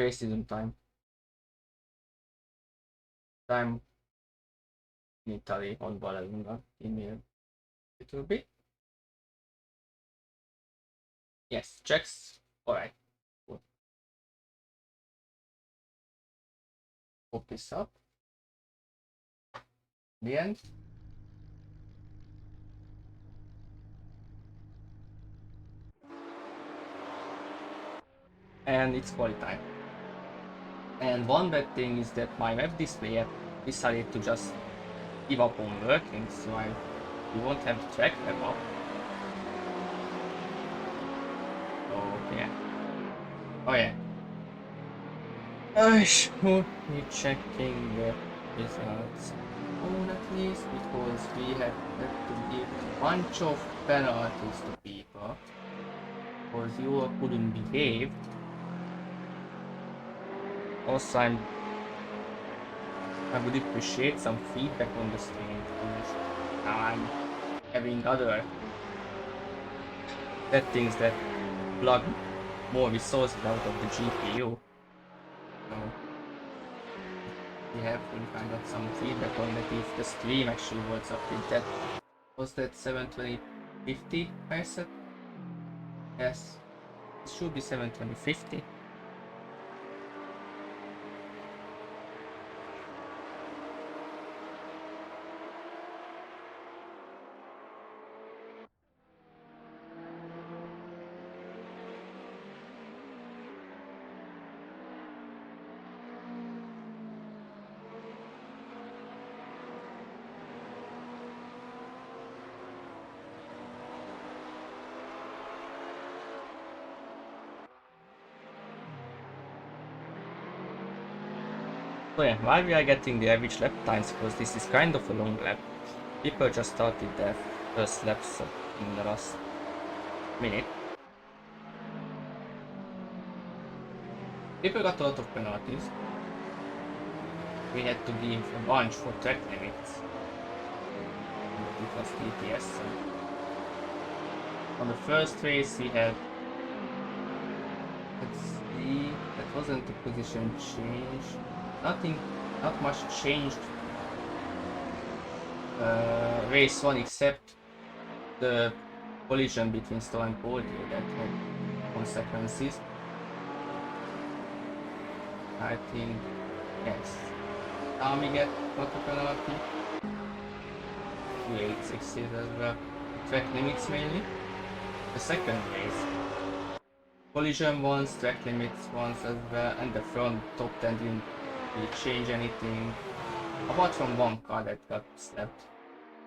Racism time. Time in Italy on Vallelunga. Give me a little bit. Yes, checks. Alright. Cool. Pop this up. The end. And it's quality time. And one bad thing is that my web display app decided to just give up on working, so you won't have to track them up. Oh yeah. Oh yeah. I should be checking the results on at least, because we had to give a bunch of penalties to people because you couldn't behave. Also, I would appreciate some feedback on the stream, because now I'm having other settings that plug more resources out of the GPU. So we have kind of some feedback on that if the stream actually works up with that. Was that 72050 I said? Yes, it should be 72050. So yeah, while we are getting the average lap times, because this is kind of a long lap, people just started their first laps in the last minute. People got a lot of penalties. We had to give a bunch for track limits. It was TTS. So on the first race we had, let's see, that wasn't a position change. Not much changed. Race 1 except the collision between Stoll and Polio that had consequences. I think, yes. Tommy got a penalty. 286 as well. Track limits mainly. The second race. Collision once, track limits once as well, and the front top 10 didn't really change anything. Apart from one car that got slapped.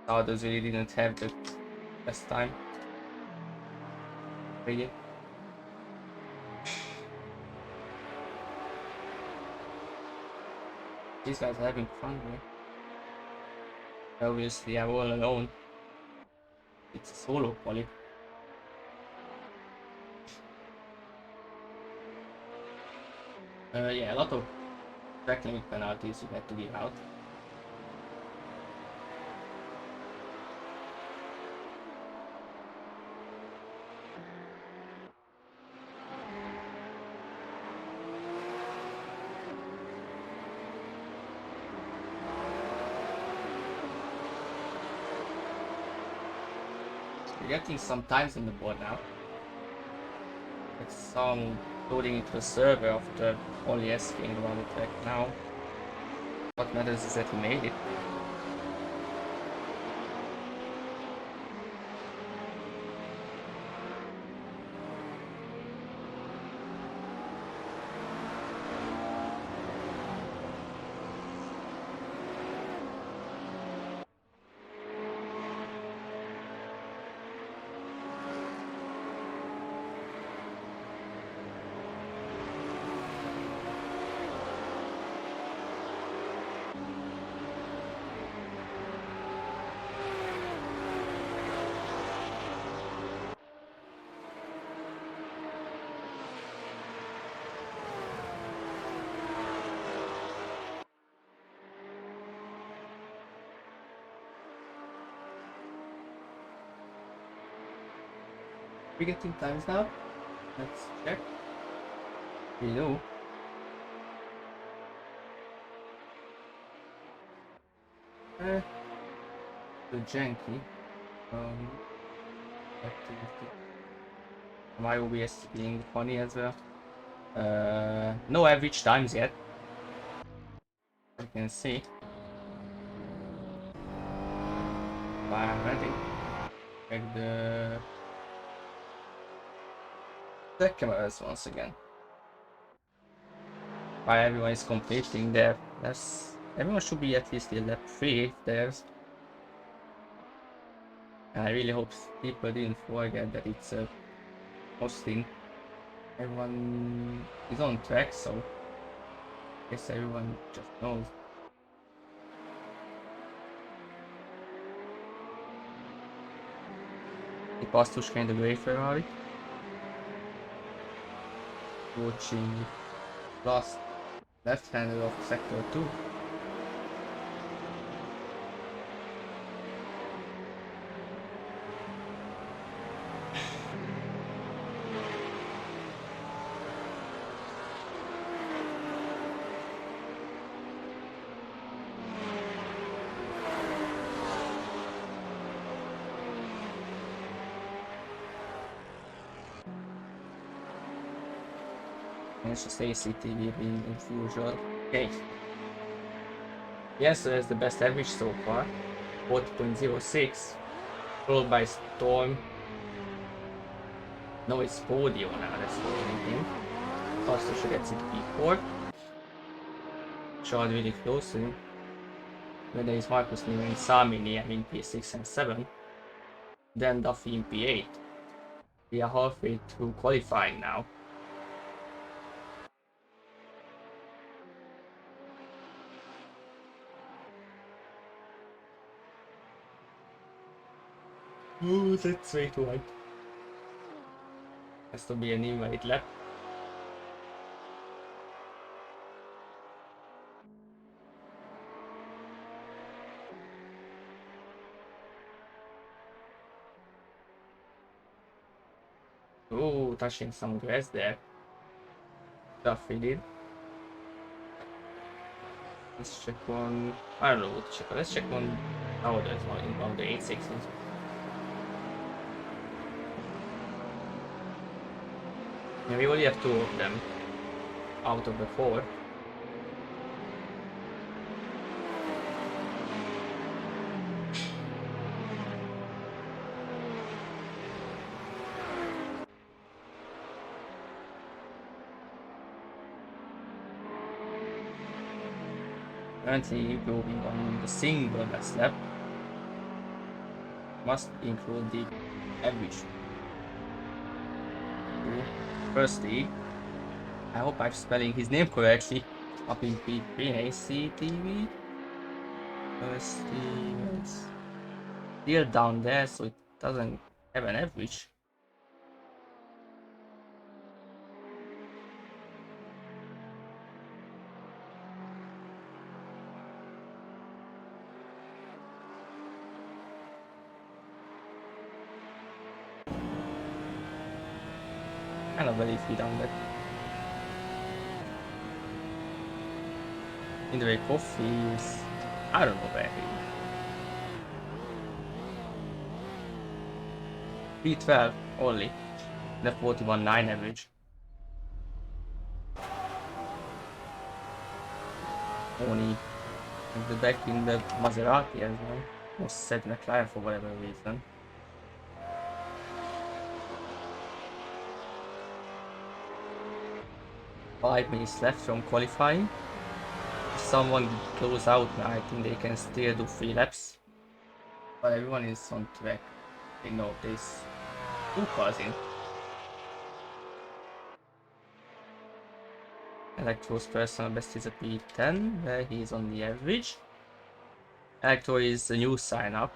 Others really didn't have the best time. Really. These guys are having fun here. Obviously I'm all alone. It's a solo quali. Yeah, a lot of track limit penalties you had to give out. We're getting some times on the board now. It's some loading into the server after only asking around the track now. What matters is that he made it. We getting times now? Let's check. We do. The janky. Activity. My OBS being funny as well. No average times yet. I can see. But I'm ready. Check the cameras once again. While everyone is completing their laps, everyone should be at least in lap 3 if there's. And I really hope people didn't forget that it's a hosting. Everyone is on track, so I guess everyone just knows. The Pastushka in the grey Ferrari. Watching last left-hander of sector 2. It's just ACTV being as usual. Okay. Yes, that's the best average so far. 40.06. Followed by Storm. No, it's Podio now, that's for anything. Also should get P4. Shot really close to him. Then there is Marcus Newman and Samini in P6 and 7. Then Duffy in P8. We are halfway through qualifying now. Ooh, that's way too high. Has to be an invalid lap. Ooh, touching some grass there. Duffy did. Let's check on. I don't know what to check on. Let's check on. Oh, there's one inbound the 8.6s. Yeah, we only have 2 of them out of the 4. Currently improving on the single best lap. Must include the average. Firstly, I hope I'm spelling his name correctly. Up in P3 ACTV. Firstly, it's still down there, so it doesn't have an average. Kind of believe he done that. In the way coffee is, I don't know where he is. P12 only. The 41.9 average. Only the back in the Maserati as well. Was set McLaren for whatever reason. Five minutes left from qualifying. If someone goes out now, I think they can still do 3 laps. But everyone is on track. They know this. 2 cars in. Electro's personal best is a P10, where he is on the average. Electro is a new sign up.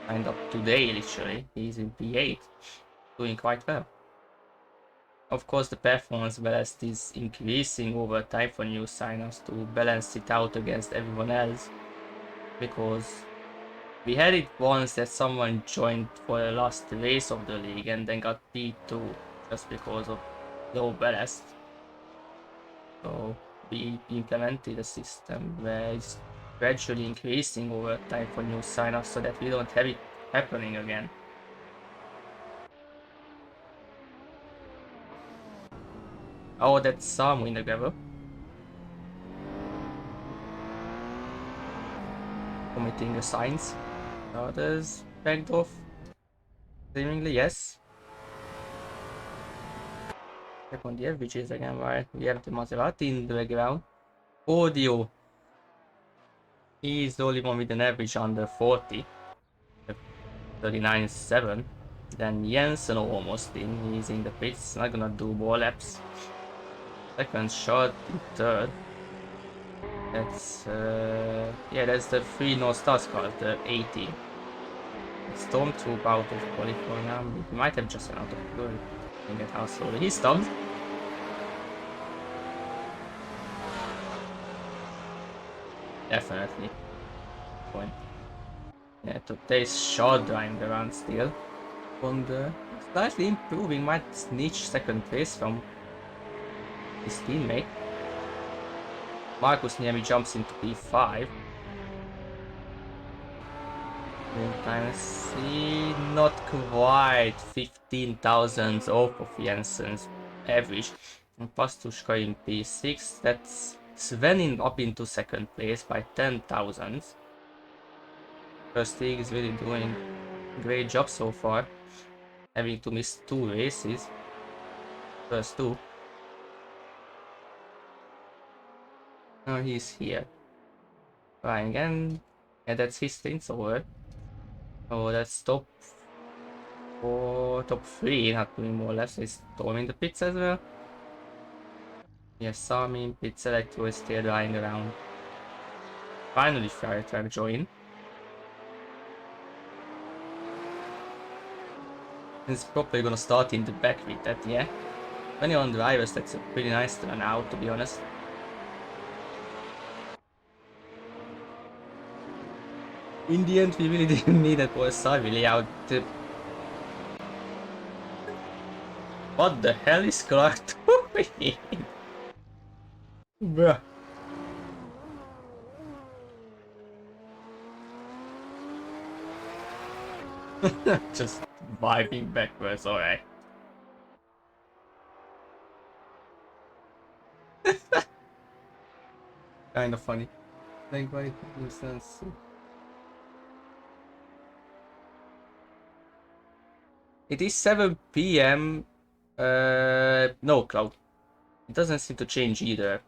Signed up today, literally. He's in P8. Doing quite well. Of course, the performance ballast is increasing over time for new sign-ups to balance it out against everyone else. Because we had it once that someone joined for the last race of the league and then got P2 just because of low ballast. So we implemented a system where it's gradually increasing over time for new sign-ups so that we don't have it happening again. Oh, that's Samu in the gravel. Committing the signs. Others backed off. Seemingly, yes. Check on the averages again, right? We have the Maserati in the background. Audio. He is the only one with an average under 40. 39.7. Then Jensen almost in. He's in the pits. Not gonna do more laps. Second shot in third. That's yeah, that's the 3 North Stars cars, the 80. Stormtroop out of California. He might have just run out of fuel. Looking at how slowly he stopped. Definitely. Point. Yeah, today's short driving around still. On the slightly improving, might snitch second place from his teammate. Marcus Niemi jumps into P5. Meantime, see, not quite 15 thousandths off of Jensen's average. And Pastushka in P6, that's Svenin up into second place by 10 thousandths. First League is really doing a great job so far, having to miss 2 races. First 2. Now he's here. Flying again. Yeah, that's his stint's over. Oh, that's top 4, top 3, not doing more laps. He's storming the pits as well. Yes, Sami in pits, Electro is still lying around. Finally, Fire Truck join. He's probably gonna start in the back with that, yeah. 21 drivers, that's a pretty nice turn out, to be honest. In the end, we really didn't need that OSI really out. What the hell is Clark doing? Bruh. Just vibing backwards, alright. Kind of funny. Like, why instance. It is 7 PM. No, Cloud. It doesn't seem to change either.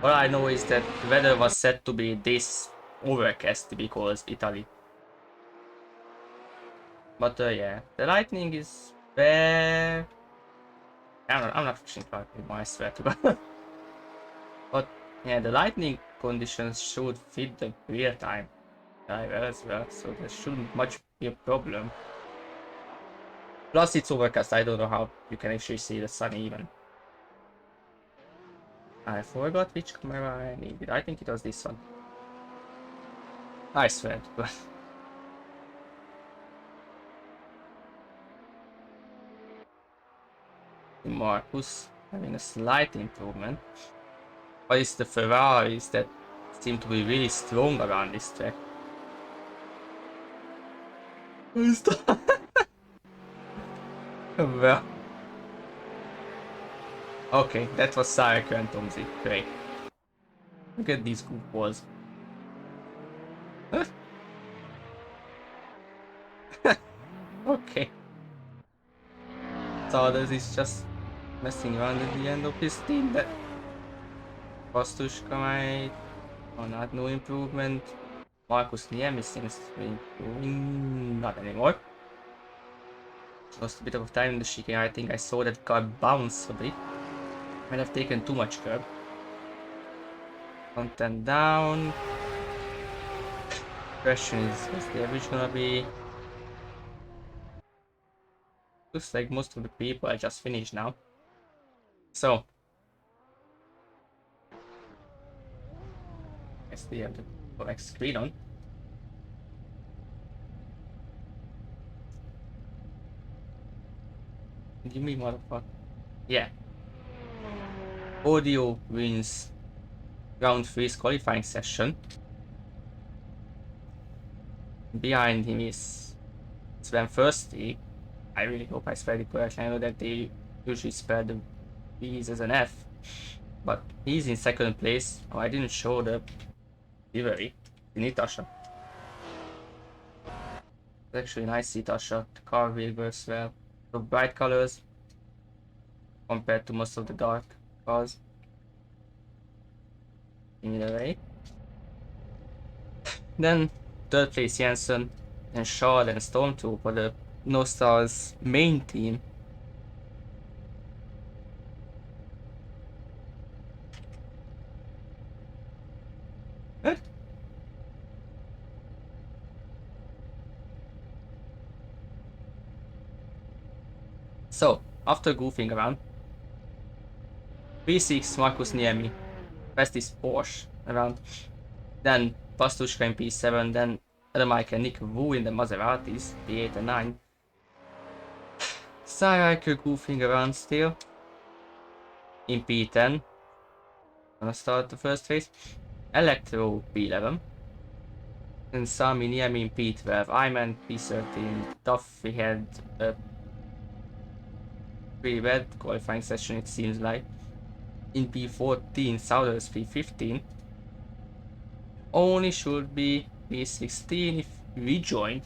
All I know is that the weather was set to be this overcast because Italy. But yeah, the lightning is there. I'm not pushing Clark anymore, I swear to God. But yeah, the lightning conditions should fit the real time driver as well, so there shouldn't much be a problem. Plus it's overcast, I don't know how you can actually see the sun even. I forgot which camera I needed. I think it was this one. I swear. Marcus having a slight improvement. But it's the Ferraris that seem to be really strong around this track. Well. Okay, that was Sarek and Tomzi. Great. Look at these goofballs. Okay. Stardust is just messing around at the end of his team. That Kostushka might or not, no improvement. Marcus Niemi seems to be improving, not anymore. Lost a bit of time in the chicane. I think I saw that car bounce a bit. Might have taken too much curb. Content down. Question is, what's the average gonna be? Looks like most of the people are just finished now. So, I guess we have the correct screen on. Give me motherfucker. Yeah. Audio wins round 3's qualifying session. Behind him is Sven Thirsty. I really hope I spelled it correctly. I know that they usually spell the V's as an F. But he's in second place. Oh, I didn't show the livery. Nitasha. It's actually nice Nitasha. The car really works well. So bright colors compared to most of the dark cars. In a way. Then third place Jensen and Shaw and Stormtrooper, the No Stars main team. What? So, after goofing around, P6 Marcus Niemi, fastest Porsche around, then Pastushka in P7, then Adamike and Nick Wu in the Maseratis, P8 and 9. Saraiker goofing around still, in P10, gonna start the first race, Electro P11, and Sami Niemi in P12, Iman P13, Duffy had a pretty bad qualifying session it seems like. In P14, Souders P15. Only should be P16 if we joined.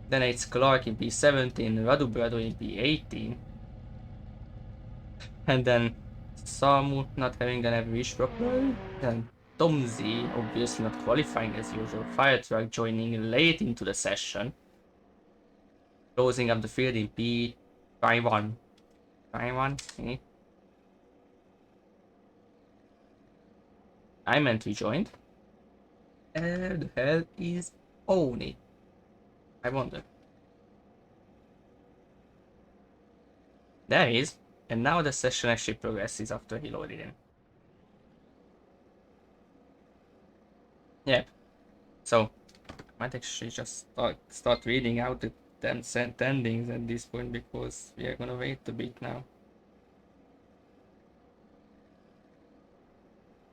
Then it's Clark in P17, Radu Brado in P18. And then Samu not having an average properly. Then Tom Z obviously not qualifying as usual. Fire Truck joining late into the session. Closing up the field in P21. 21? Okay. I meant we joined. Where the hell is Oni? I wonder. There he is. And now the session actually progresses after he loaded in. Yep. So, I might actually just start reading out the damn endings at this point because we are gonna wait a bit now.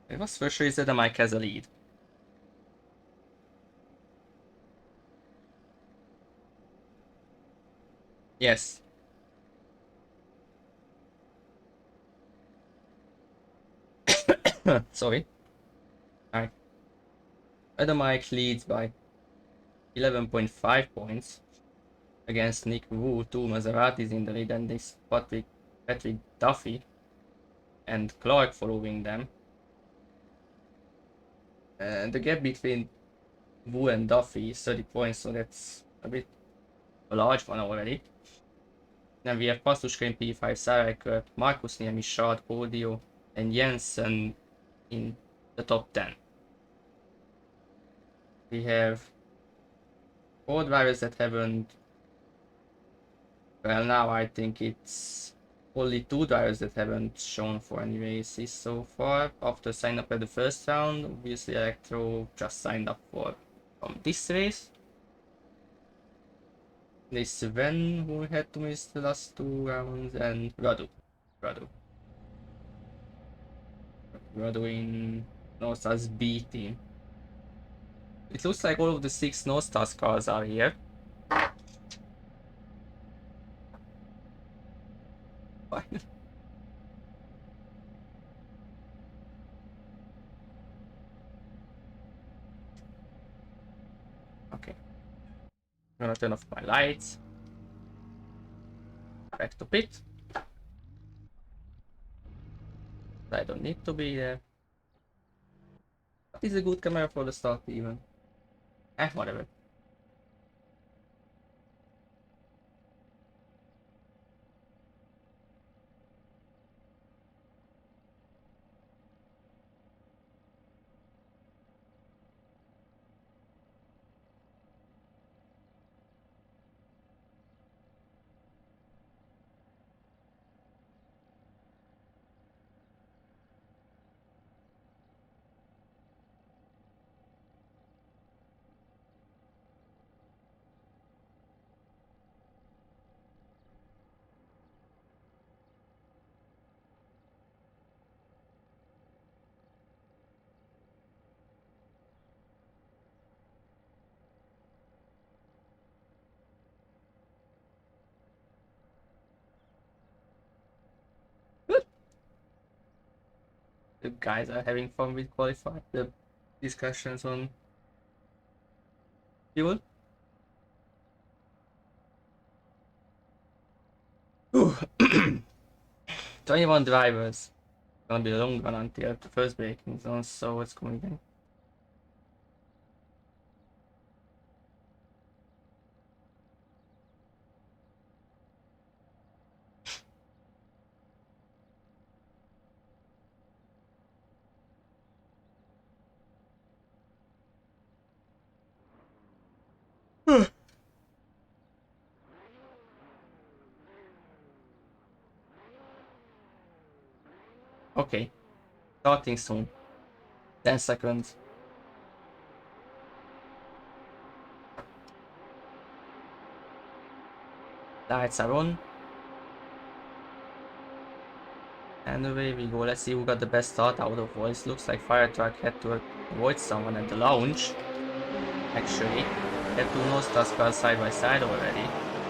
It was for sure is that the mic has a lead. Yes. Sorry. Alright. Mike leads by 11.5 points against Nick Wu, 2 Maseratis in the lead, and this Patrick Duffy and Clark following them. And the gap between Wu and Duffy is 30 points, so that's a large one already. Then we have Pastushka in P5, Sarek, Marcus Niemi, Shard, Audio, and Jensen in the top 10. We have 4 drivers that haven't. Well, now I think it's only 2 drivers that haven't shown for any races so far. After signing up at the first round, obviously Electro just signed up for this race. There's Sven who had to miss the last 2 rounds, and Radu in Northstar's B team. It looks like all of the 6 Northstars cars are here. Okay. I'm gonna turn off my lights. Back to pit. I don't need to be there. But it's a good camera for the start even. Whatever. The guys are having fun with qualify. The discussions on fuel. 21 drivers. Gonna be a long run until the first braking zone, so it's going again. Okay, starting soon. 10 seconds. Lights are on. And away we go. Let's see who got the best start out of voice. Looks like fire truck had to avoid someone at the launch. Actually, had two no stars cars side by side already.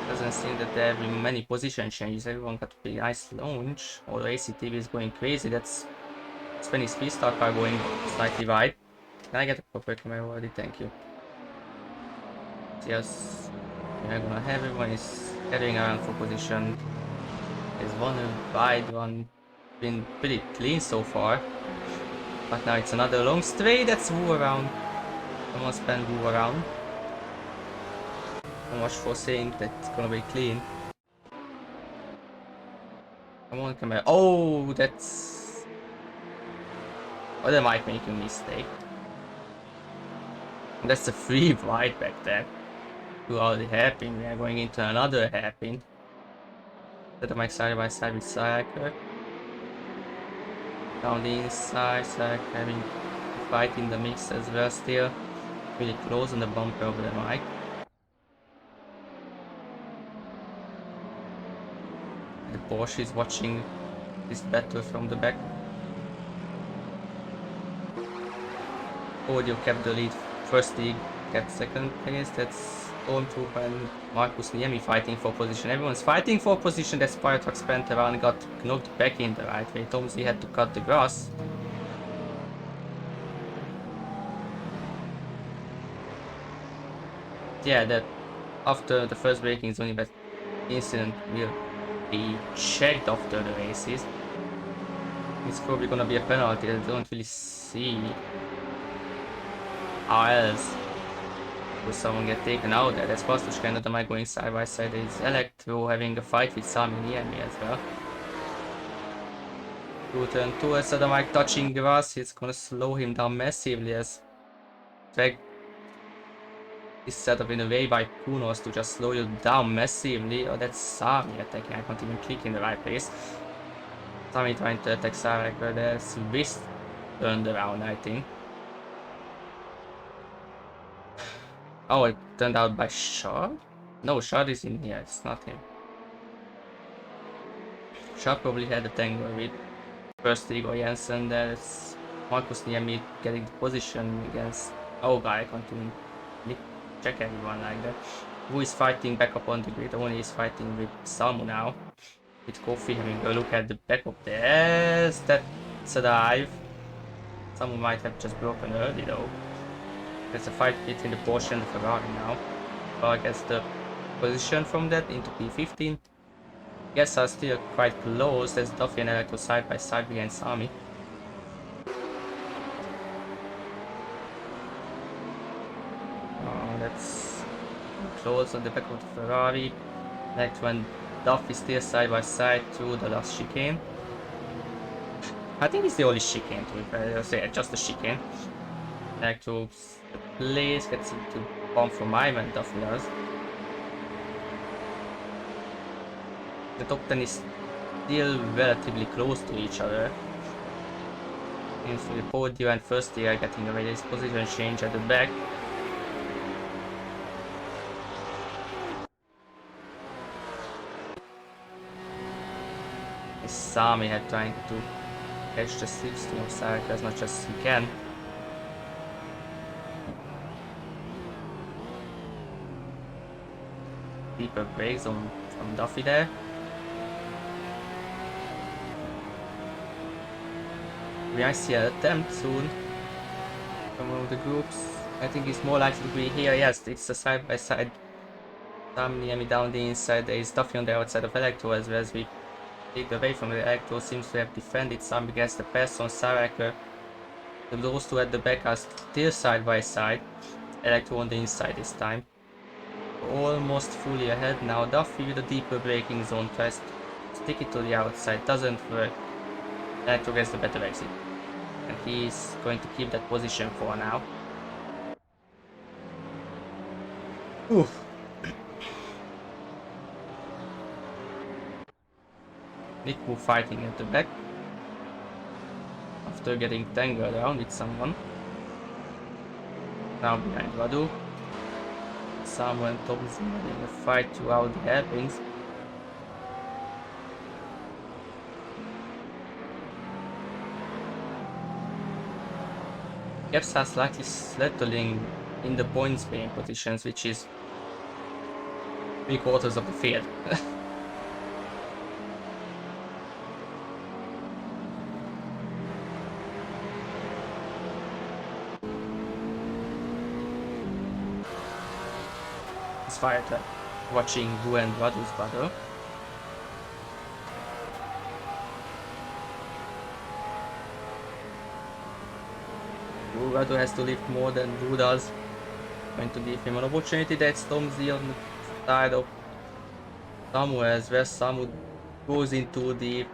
Doesn't seem that there have been many position changes. Everyone got a nice launch. Although ACTV is going crazy. That's Spinny speed star car going slightly wide. Can I get a proper camera already? Thank you. Yes, we're gonna have everyone is heading around for position. There's one wide one, been pretty clean so far. But now it's another long straight that's woo around. Someone spent woo around. So much for saying that it's gonna be clean. Come on, camera. Oh, that's. Oh, they might make a mistake. That's a free wide back there. Two already hairpin. We are going into another hairpin. Set up side by side with Sayaka. Down the inside, Sayaka having a fight in the mix as well still. Really close on the bumper over the mic. The Porsche is watching this battle from the back. Audio kept the lead first league, kept second place. That's Stormtrooper and Marcus Niemi fighting for position. Everyone's fighting for position. That Fire Truck spent around and got knocked back in the right way. Tomsy had to cut the grass. Yeah, that after the first braking zone, that incident will be checked after the races. It's probably gonna be a penalty. I don't really see how else will someone get taken out there. That's Pastushka and Adamai going side by side. Is Electro having a fight with Sami Niemi as well. 2 turn 2 as Adamai touching grass. It's gonna slow him down massively as track is set up in a way by Kunos to just slow you down massively. Oh, that's Sami attacking. I can't even click in the right place. Sami trying to attack Sarek, but there's Wrist turned around, I think. Oh, it turned out by Shard? No, Shard is in here, it's not him. Shard probably had a tangle with first Igor Jensen. There's Marcus Niemi getting the position against. Oh, guy, I can't even check everyone like that. Who is fighting back up on the grid? Only is fighting with Samu now. With Kofi having a look at the back of the ass. That's a dive. Samu might have just broken early though. There's a fight between the Porsche and the Ferrari now. But gets the position from that into P15. Guess are still quite close. There's Duffy and Electro side by side behind Sami. That's close on the back of the Ferrari. Electro and Duffy still side by side through the last chicane. I think it's the only chicane to be fair. So yeah, just the chicane. Electro plays, gets into bomb from Ivan and Duffy does. The top 10 is still relatively close to each other. Into the podium and first year getting away this position change at the back. Sami had trying to catch the slipstream of Sarek as much as he can. Deeper brakes on from Duffy there. We might see an attempt soon from one of the groups. I think it's more likely to be here. Yes, it's a side-by-side. Some near me down the inside. There is Duffy on the outside of Electro as well as we take away from the Electro. Seems to have defended some against the pass on Saraker. Those two at the back are still side by side. Electro on the inside this time. Almost fully ahead now. Duffy with a deeper braking zone tries to stick it to the outside. Doesn't work. Electro gets the better exit. And he's going to keep that position for now. Oof. Niku fighting at the back. After getting tangled around with someone. Now behind Radu. Someone Thompson in a fight throughout the hairpins. Gaps are slightly settling in the points paying positions, which is 3/4 of the field. It's fire trap. Watching Wu and Radu's battle. Radu has to lift more than Wu does. Going to give him an opportunity. That's Tomzi on the side of Samu as well. Samu goes in too deep.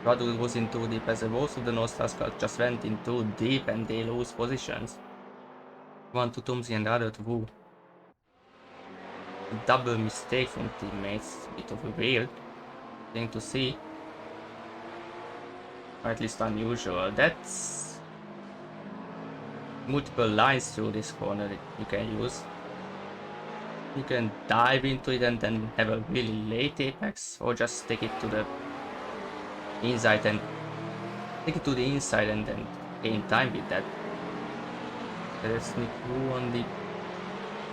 Radu goes in too deep as both of the North Stars just went in too deep and they lose positions. One to Tomzi and the other to Wu. A double mistake from teammates. Bit of a weird thing to see. Or at least unusual. That's multiple lines through this corner that you can use. You can dive into it and then have a really late apex, or just take it to the inside and then gain time with that. Let's sneak through on the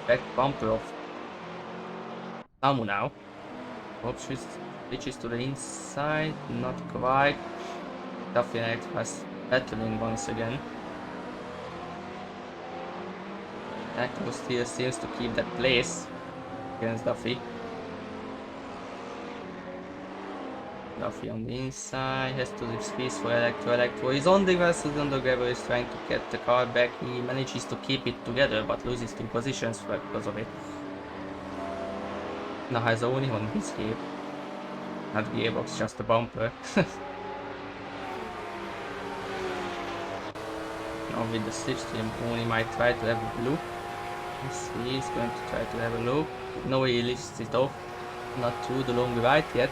back bumper of Samu now. Options switches to the inside, not quite. Duffy was battling once again. Electro still seems to keep that place against Duffy. Duffy on the inside has to leave space for Electro. Electro is on the vessel on the gravel, is trying to get the car back. He manages to keep it together but loses 2 positions because of it. Now has only on his gear. Not gearbox, just a bumper. Now with the slipstream, Oni might try to have a loop. He's going to try to have a loop. No, he lifts it off. Not through the long right yet.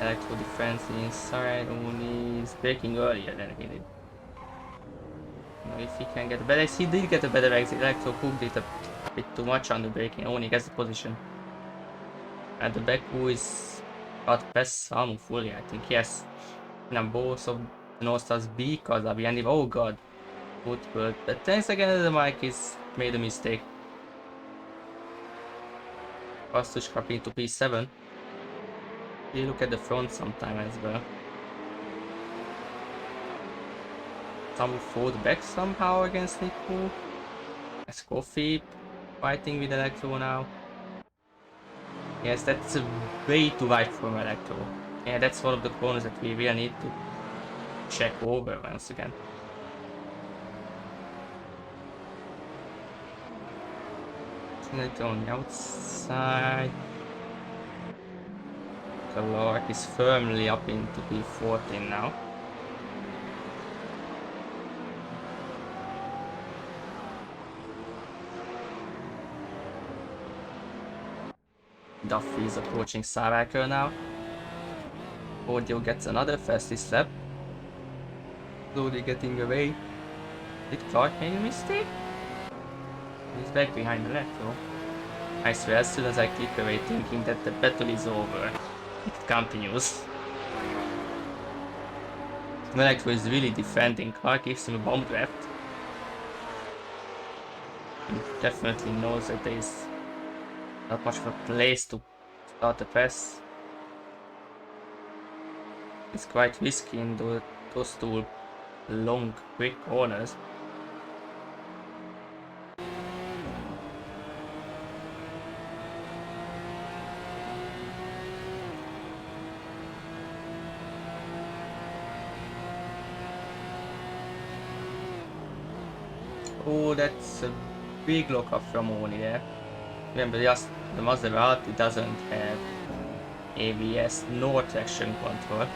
Electro defense inside. Oni is breaking earlier than he did. Now if he can get a better exit, he did get a better exit. Electro cooked it a bit too much on the braking. Oni gets the position. At the back, who is got past Samu fully, I think. Yes. Now both of the North Stars because of behind him. Oh god. Good, but thanks again, the mic is made a mistake. Was to scrap into P7. You look at the front sometime as well. Some fought back somehow against Niku. As Coffee fighting with Electro now. Yes, that's way too wide from Electro. Yeah, that's one of the corners that we really need to check over once again. On the outside. The Lord is firmly up into P14 now. Duffy is approaching Saraker now. Audio gets another fastest lap. Slowly getting away. Did Clark make a mistake? He's back behind Electro. I swear, as soon as I click away thinking that the battle is over, it continues. Electro is really defending. Clark gives him a bomb draft. He definitely knows that there is not much of a place to start the press. It's quite risky in those two long, quick corners. Oh, that's a big lockup from Oni there. Remember, just the Maserati doesn't have ABS nor traction control.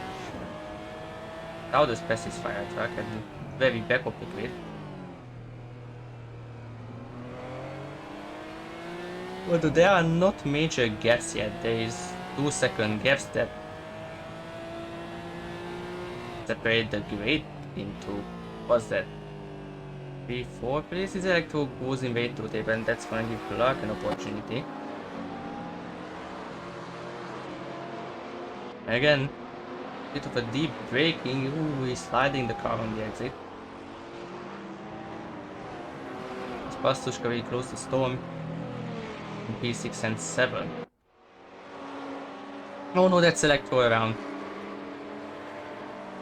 Now the Space's fire truck at the very back of the grid. But there are not major gaps yet. There is 2-second gaps that separate the grid into, what's that, 3-4 places. Electro goes in way too deep, and that's gonna give Clark an opportunity. Again, bit of a deep braking. Ooh, he's sliding the car on the exit. It's Pastushka very close to Storm in P6 and 7. Oh no, that's Electro around.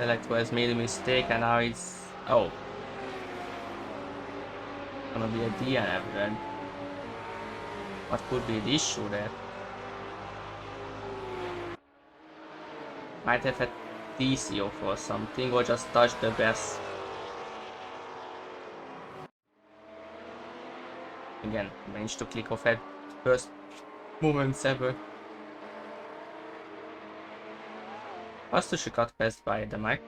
Electro has made a mistake and now it's... oh. Gonna be a DNF then. What could be the issue there? Might have had DC off or something, or just touched the gas. Again, managed to click off at first moments ever. Pastushka got passed by the mic.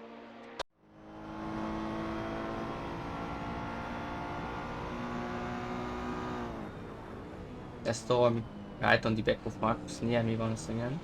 The Storm right on the back of Marcus near me once again.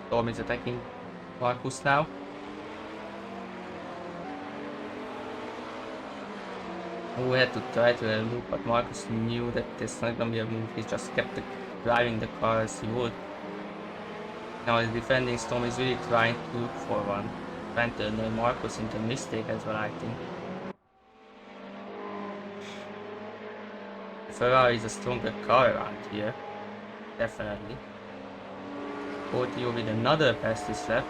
Storm is attacking Marcus now. Who had to try to loop, but Marcus knew that this not gonna be a move. He just kept driving the car as he would. Now the defending Storm is really trying to look for one. Trying to lure Marcus into a mistake as well, I think. Ferrari is a stronger car around here. Definitely. Portio with another pass this lap.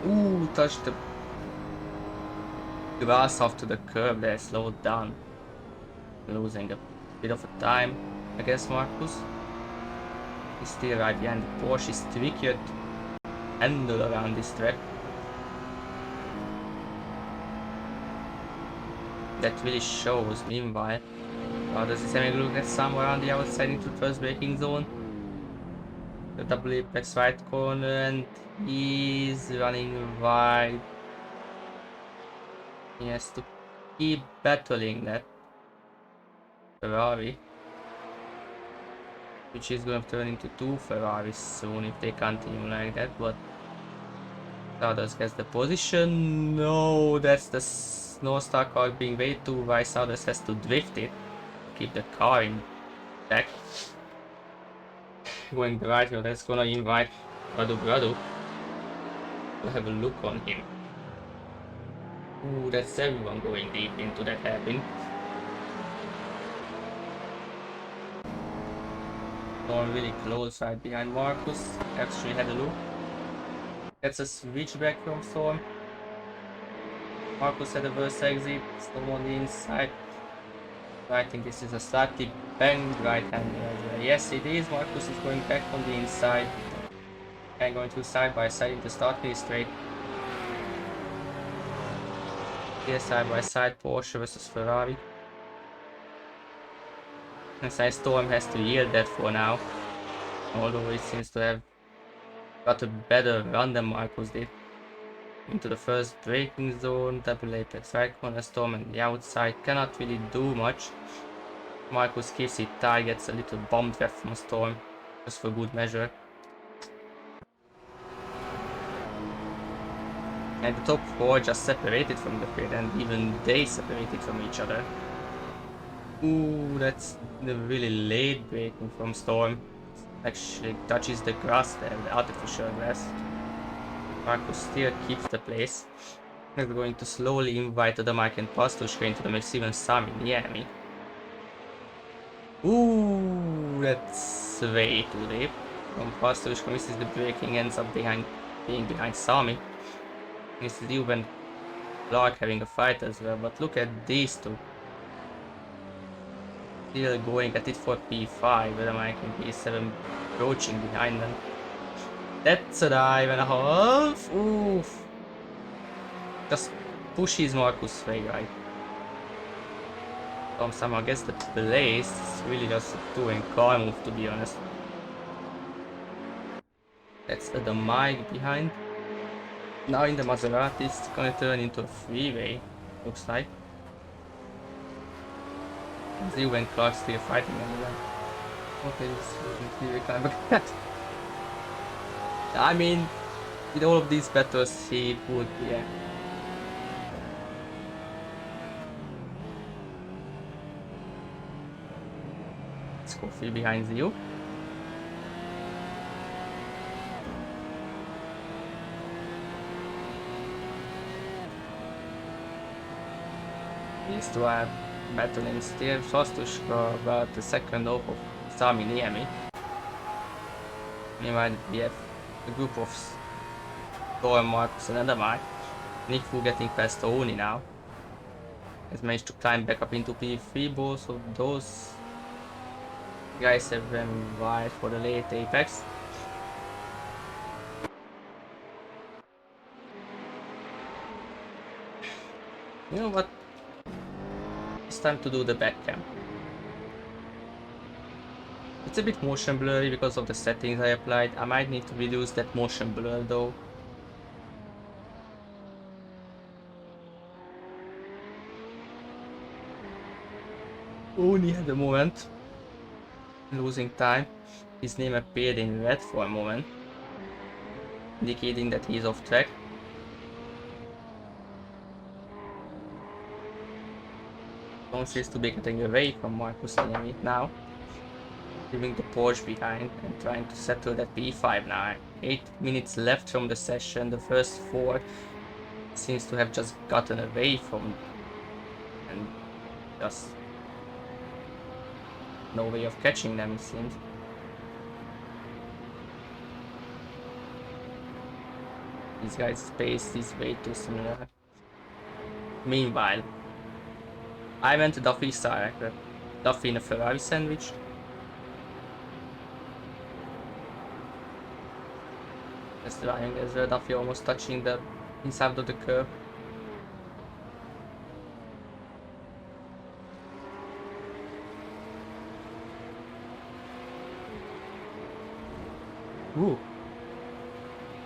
Ooh, touched the grass after the curve there, slowed down. Losing a bit of a time against Marcus. He's still right behind the Porsche. Is trickier to handle around this track. That really shows. Meanwhile, does this having a look at somewhere on the outside into first braking zone? The double apex right corner, and he's running wide. He has to keep battling that Ferrari, which is going to turn into 2 Ferraris soon if they continue like that. But Southers gets the position. No, that's the North Star car being way too wide. Southers has to drift it to keep the car in back. Going the right here, that's gonna invite Brado to have a look on him. Ooh, that's everyone going deep into that hairpin. Storm really close right behind Marcus. Actually had a look. That's a switchback from Storm. Marcus had a reverse exit. Storm on the inside. I think this is a slightly banged right hand as well. Yes, it is. Marcus is going back on the inside and going to side by side into start pretty straight. Here side by side, Porsche versus Ferrari. And Storm has to yield that for now, although it seems to have got a better run than Marcus did. Into the first braking zone, double apex right corner. Storm on the outside cannot really do much. Marcus keeps it tight, gets a little bump there from a storm, just for good measure. And the top 4 just separated from the field, and even they separated from each other. Ooh, that's the really late braking from Storm. Actually touches the grass there, the artificial grass. Marcus still keeps the place. He's going to slowly invite the Mike and Pastushka into the mix, even Sami near me. Ooh, that's way too deep. From Pastushka misses the braking, ends up being behind Sami. It's Liu and Clark having a fight as well, but look at these two. Still going at it for P5, with the Mike and P7 approaching behind them. That's a dive and a half. Oof. Just pushes Marcus way right. Tom somehow gets the place. It's really just a doing car move, to be honest. That's the Mike behind. Now in the Maserati, it's gonna turn into a freeway, looks like. Zio and Clark still fighting anyway. What is freeway kind of that? I mean, with all of these battles, he would, yeah. Let's go free behind Zio. These two are battling still. Pastushka about the second off of Sami near me. Meanwhile, we have a group of Storm, Marcus and Adamai. Niku getting past Oni now. Has managed to climb back up into P3. Both of those guys have been wide for the late apex. You know what? It's time to do the back cam. It's a bit motion blurry because of the settings I applied. I might need to reduce that motion blur though. Only had a moment. Losing time. His name appeared in red for a moment, indicating that he is off track. Don't seems to be getting away from Marcus near me now. Leaving the Porsche behind and trying to settle that P5 now. 8 minutes left from the session. The first 4 seems to have just gotten away from and just no way of catching them, it seems. These guys' pace is way too similar. Meanwhile, I went to Duffy's side, Duffy in a Ferrari sandwich. Just driving as well, Duffy almost touching the inside of the curb. Ooh.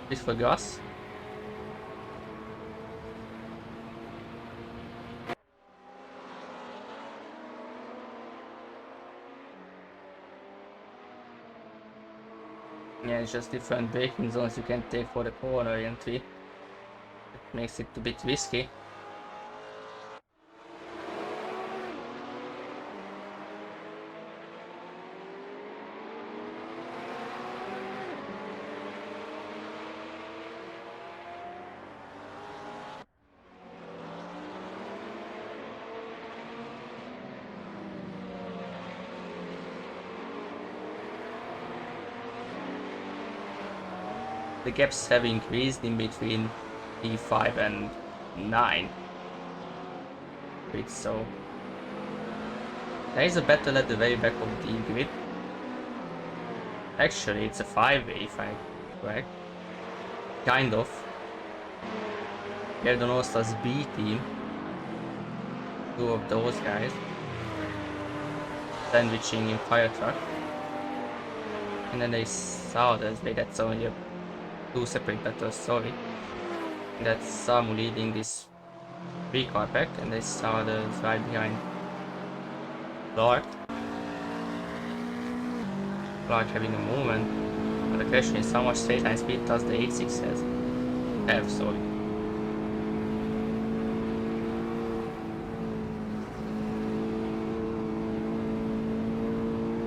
This for gas. Yeah, it's just different braking zones you can take for the corner entry. It makes it a bit risky. The gaps have increased in between P5 and 9. So there is a battle at the very back of the grid. Actually, it's a 5-way if I'm correct. Kind of. Here the Nostas B team. 2 of those guys. Sandwiching in fire truck. And then they saw this way, that's only 2 separate battles, sorry. That's Samu leading this 3 car pack, and they saw the right behind. Clark. Clark having a moment. But the question is how much straight line speed does the 86 have, sorry.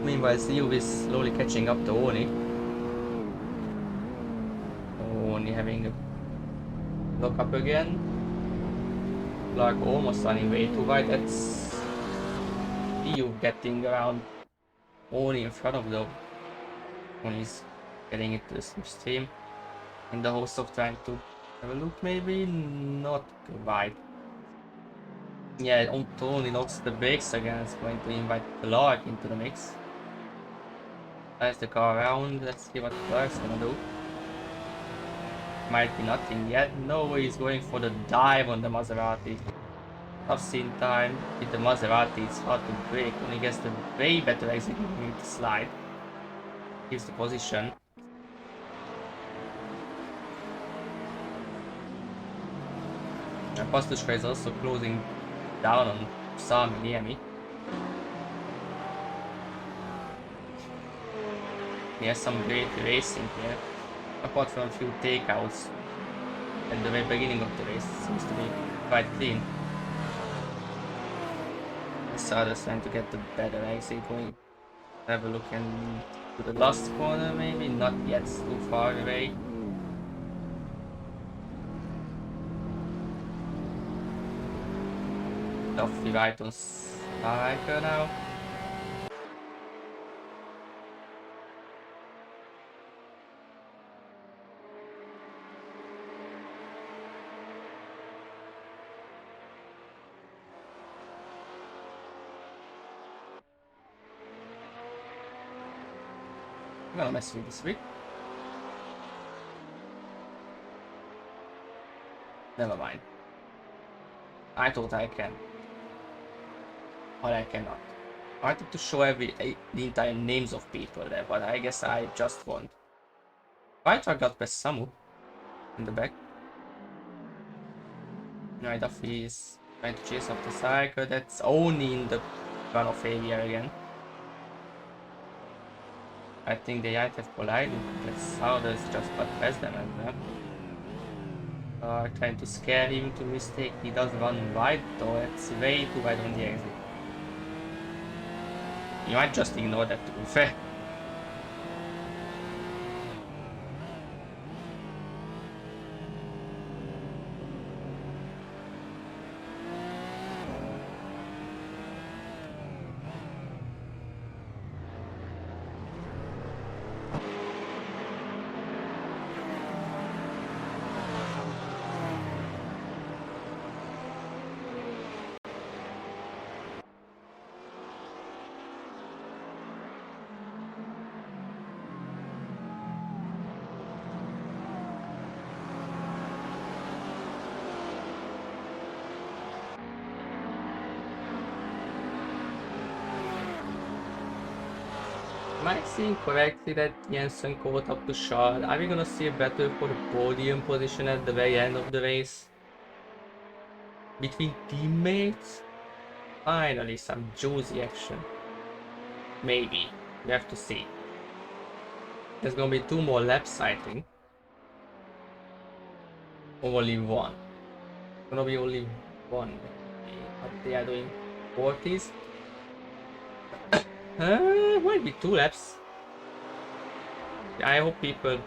Meanwhile, Ziu is slowly catching up to Oni. Oni having a lock up again. Clark almost running way too wide. That's Ziu getting around Oni in front of the Oni's getting into the slipstream. In the hopes of trying to have a look, maybe not quite. Yeah, Tony knocks the brakes again. It's going to invite Clark into the mix. Nice the car around. Let's see what Clark's gonna do. Might be nothing yet. No, he's going for the dive on the Maserati. Tough scene time. With the Maserati, it's hard to brake when he gets the way better executing the slide. Gives the position. And Pastushka is also closing down on Sami near me. He has some great racing here. Apart from a few takeouts at the very beginning of the race, it seems to be quite clean. Sada's trying to get the better exit, going have a look into the last corner, maybe not yet, it's too far away. Duffy right on Striker now. I'm gonna mess with this week. Never mind. I thought I can. But I cannot. I wanted to show the entire names of people there, but I guess I just won't. Right, I got past Samu in the back. Right, Duffy is trying to chase off the cycle. That's only in the runoff area again. I think they might have collided. That's how there's just got past them as well. Trying to scare him to mistake. He does run wide though. It's way too wide on the exit. You might just ignore that, to be fair. Am I seeing correctly that Jensen caught up to Charles? Are we gonna see a battle for the podium position at the very end of the race? Between teammates? Finally, some juicy action. Maybe. We have to see. There's gonna be 2 more laps, I think. Only one. Gonna be only one. What they are doing? 40s? Might be 2 laps. I hope people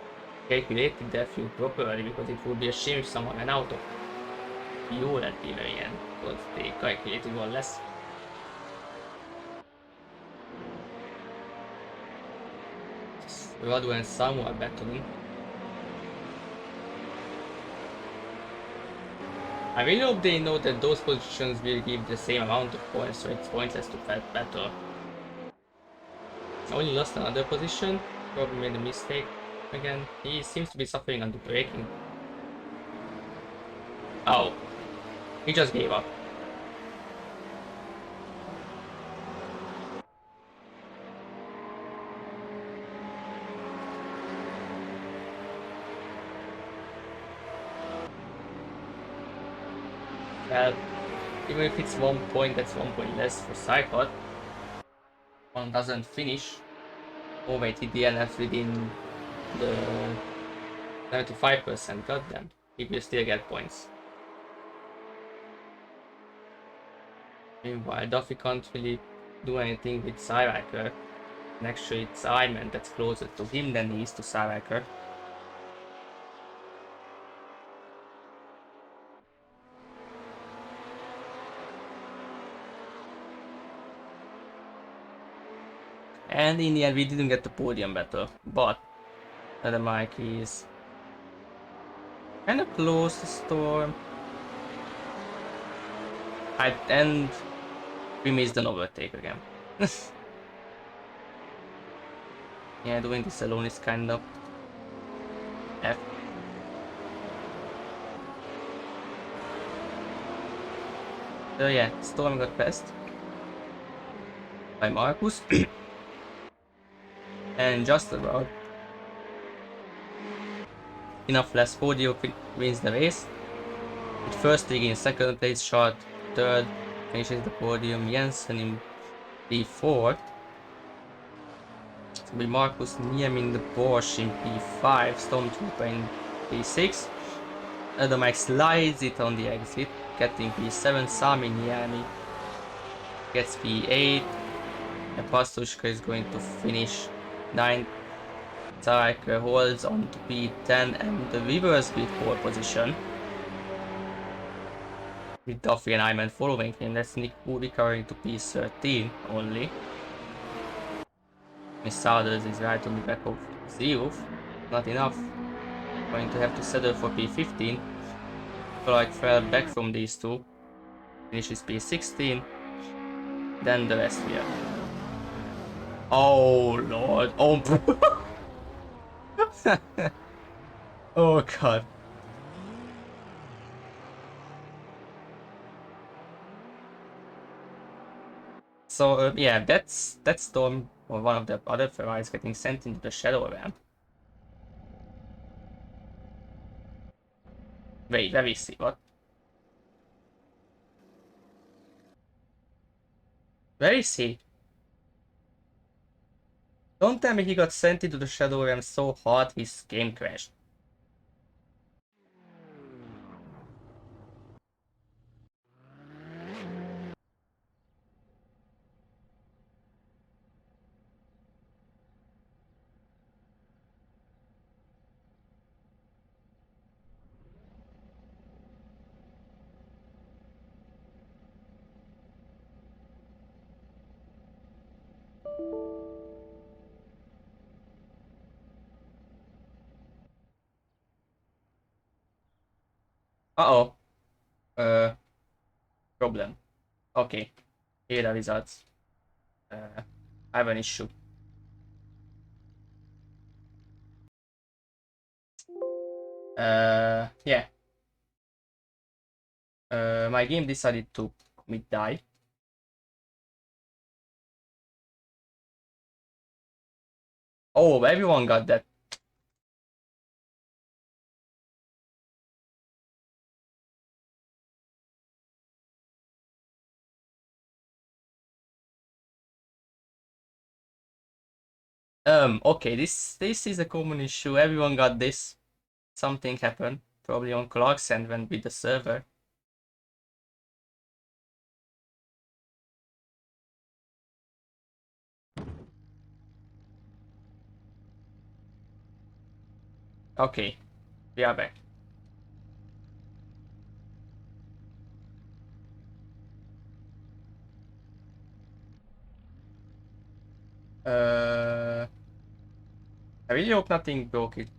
calculated their fuel properly, because it would be a shame if someone ran out of fuel at the very end, because they calculated 1 less. Radu and Samu are battling. I really hope they know that those positions will give the same amount of points, so it's pointless to battle. Only lost another position, probably made a mistake again. He seems to be suffering under braking. Oh, he just gave up. Well, even if it's 1 point, that's 1 point less for Cyclot. one doesn't finish, oh wait, hit the NF within the 95%, goddamn, he will still get points. Meanwhile, Duffy can't really do anything with Cyraker, and actually it's Iman that's closer to him than he is to Cyraker. And in the end we didn't get the podium battle, but the mic is kind of close to Storm. And we missed an overtake again. Yeah, doing this alone is kind of F. So yeah, Storm got passed by Marcus. And just about enough less podium wins the race. With first taking second place, Short third, finishes the podium, Jensen in P4. So with Marcus Niemi the Porsche in P5, Stormtrooper in P6. Mike slides it on the exit, getting P7, Sami Niemi gets P8, and Pastushka is going to finish 9th. Cyraker holds on to P10 and the reverse P4 position. With Duffy and Iman following him, that's Nick recovering to P13 only. Miss Sarders is right on the back of Zeus. Not enough. Going to have to settle for P15. Like fell back from these two. Finishes P16. Then the rest here. Oh lord. Oh. Oh god. So yeah, that's Storm or one of the other Ferraris getting sent into the shadow ramp. Wait, let me see what. Where is he? Don't tell me he got sent into the shadow realm so hard his game crashed. Uh-oh. Problem. Okay. Here are the results. I have an issue. Yeah. My game decided to commit die. Oh, everyone got that. Okay, this is a common issue. Everyone got this. Something happened. Probably on Clark's end went with the server. Okay, we are back. I really hope nothing broke it.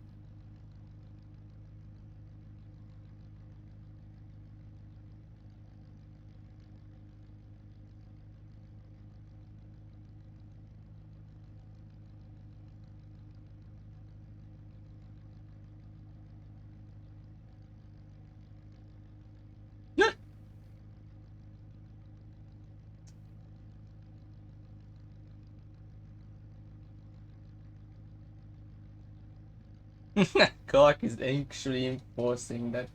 Clark is actually enforcing that.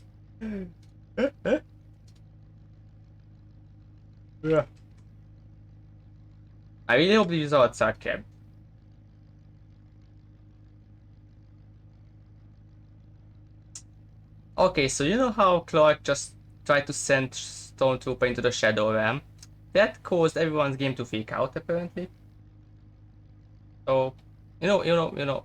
Yeah. I really hope the results are kept. Okay, so you know how Clark just tried to send Stormtrooper into the Shadow Realm? That caused everyone's game to fake out, apparently. So, you know.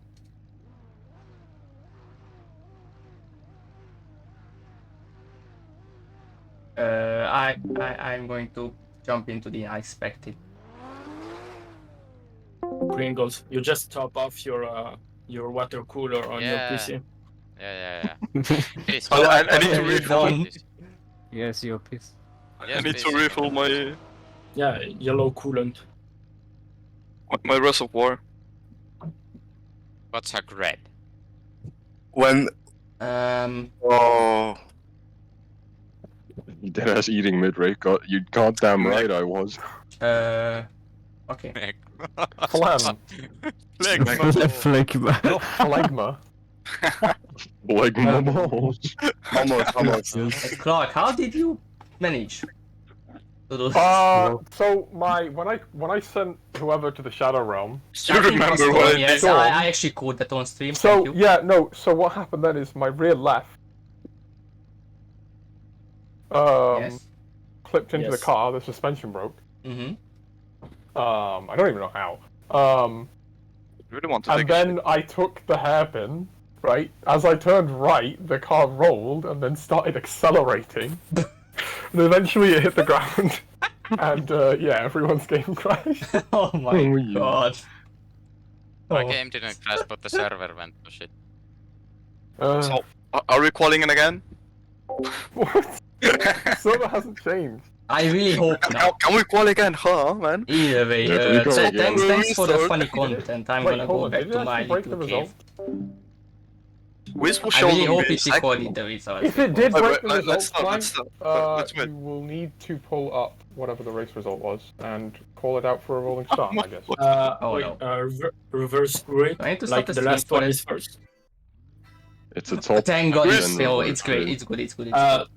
I'm going to jump into the unexpected. Pringles, you just top off your water cooler on your PC. Yeah. Please, I What need to have you refill. done? Yes, your piece. I need to refill my Yeah, yellow coolant. reservoir. What's a red? When oh Deadass eating mid-rate. You goddamn right I was. Okay. Phlegm. Phlegma. Not phlegma. Like balls. almost. Clark, how did you manage to do this? So when I sent whoever to the Shadow Realm. You remember what I Yes, did? I actually called that on stream. So Thank you. yeah, no. So what happened then is my rear left Yes. clipped into the Yes. car. The suspension broke. Mm-hmm. I don't even know how. Really want to And take a then I took the hairpin. Right as I turned right, the car rolled and then started accelerating. And eventually it hit the ground. And yeah, everyone's game crashed. Oh my Oh, yeah. god. My Oh. game didn't crash, but the server went to shit. So, are we calling it again? What? The server hasn't changed. I really hope not. Can we call again, huh, man? Either way, Yeah, we go again. thanks for the Restart. funny content. I'm Wait, gonna hold go on. back Did it to my actually break the little result? cave. Which will I show really them hope the it second recorded one. the results. If it did Wait, break the wait, result, let's stop, Frank, let's stop. Let's wait. you will need to pull up whatever the race result was and call it out for a rolling start, I guess. Oh, Wait, no. reverse grid. I need to stop Like the the stream last for one that. is first. It's a top. Thank god 10 it's still, reverse it's great, grid. it's good, it's good.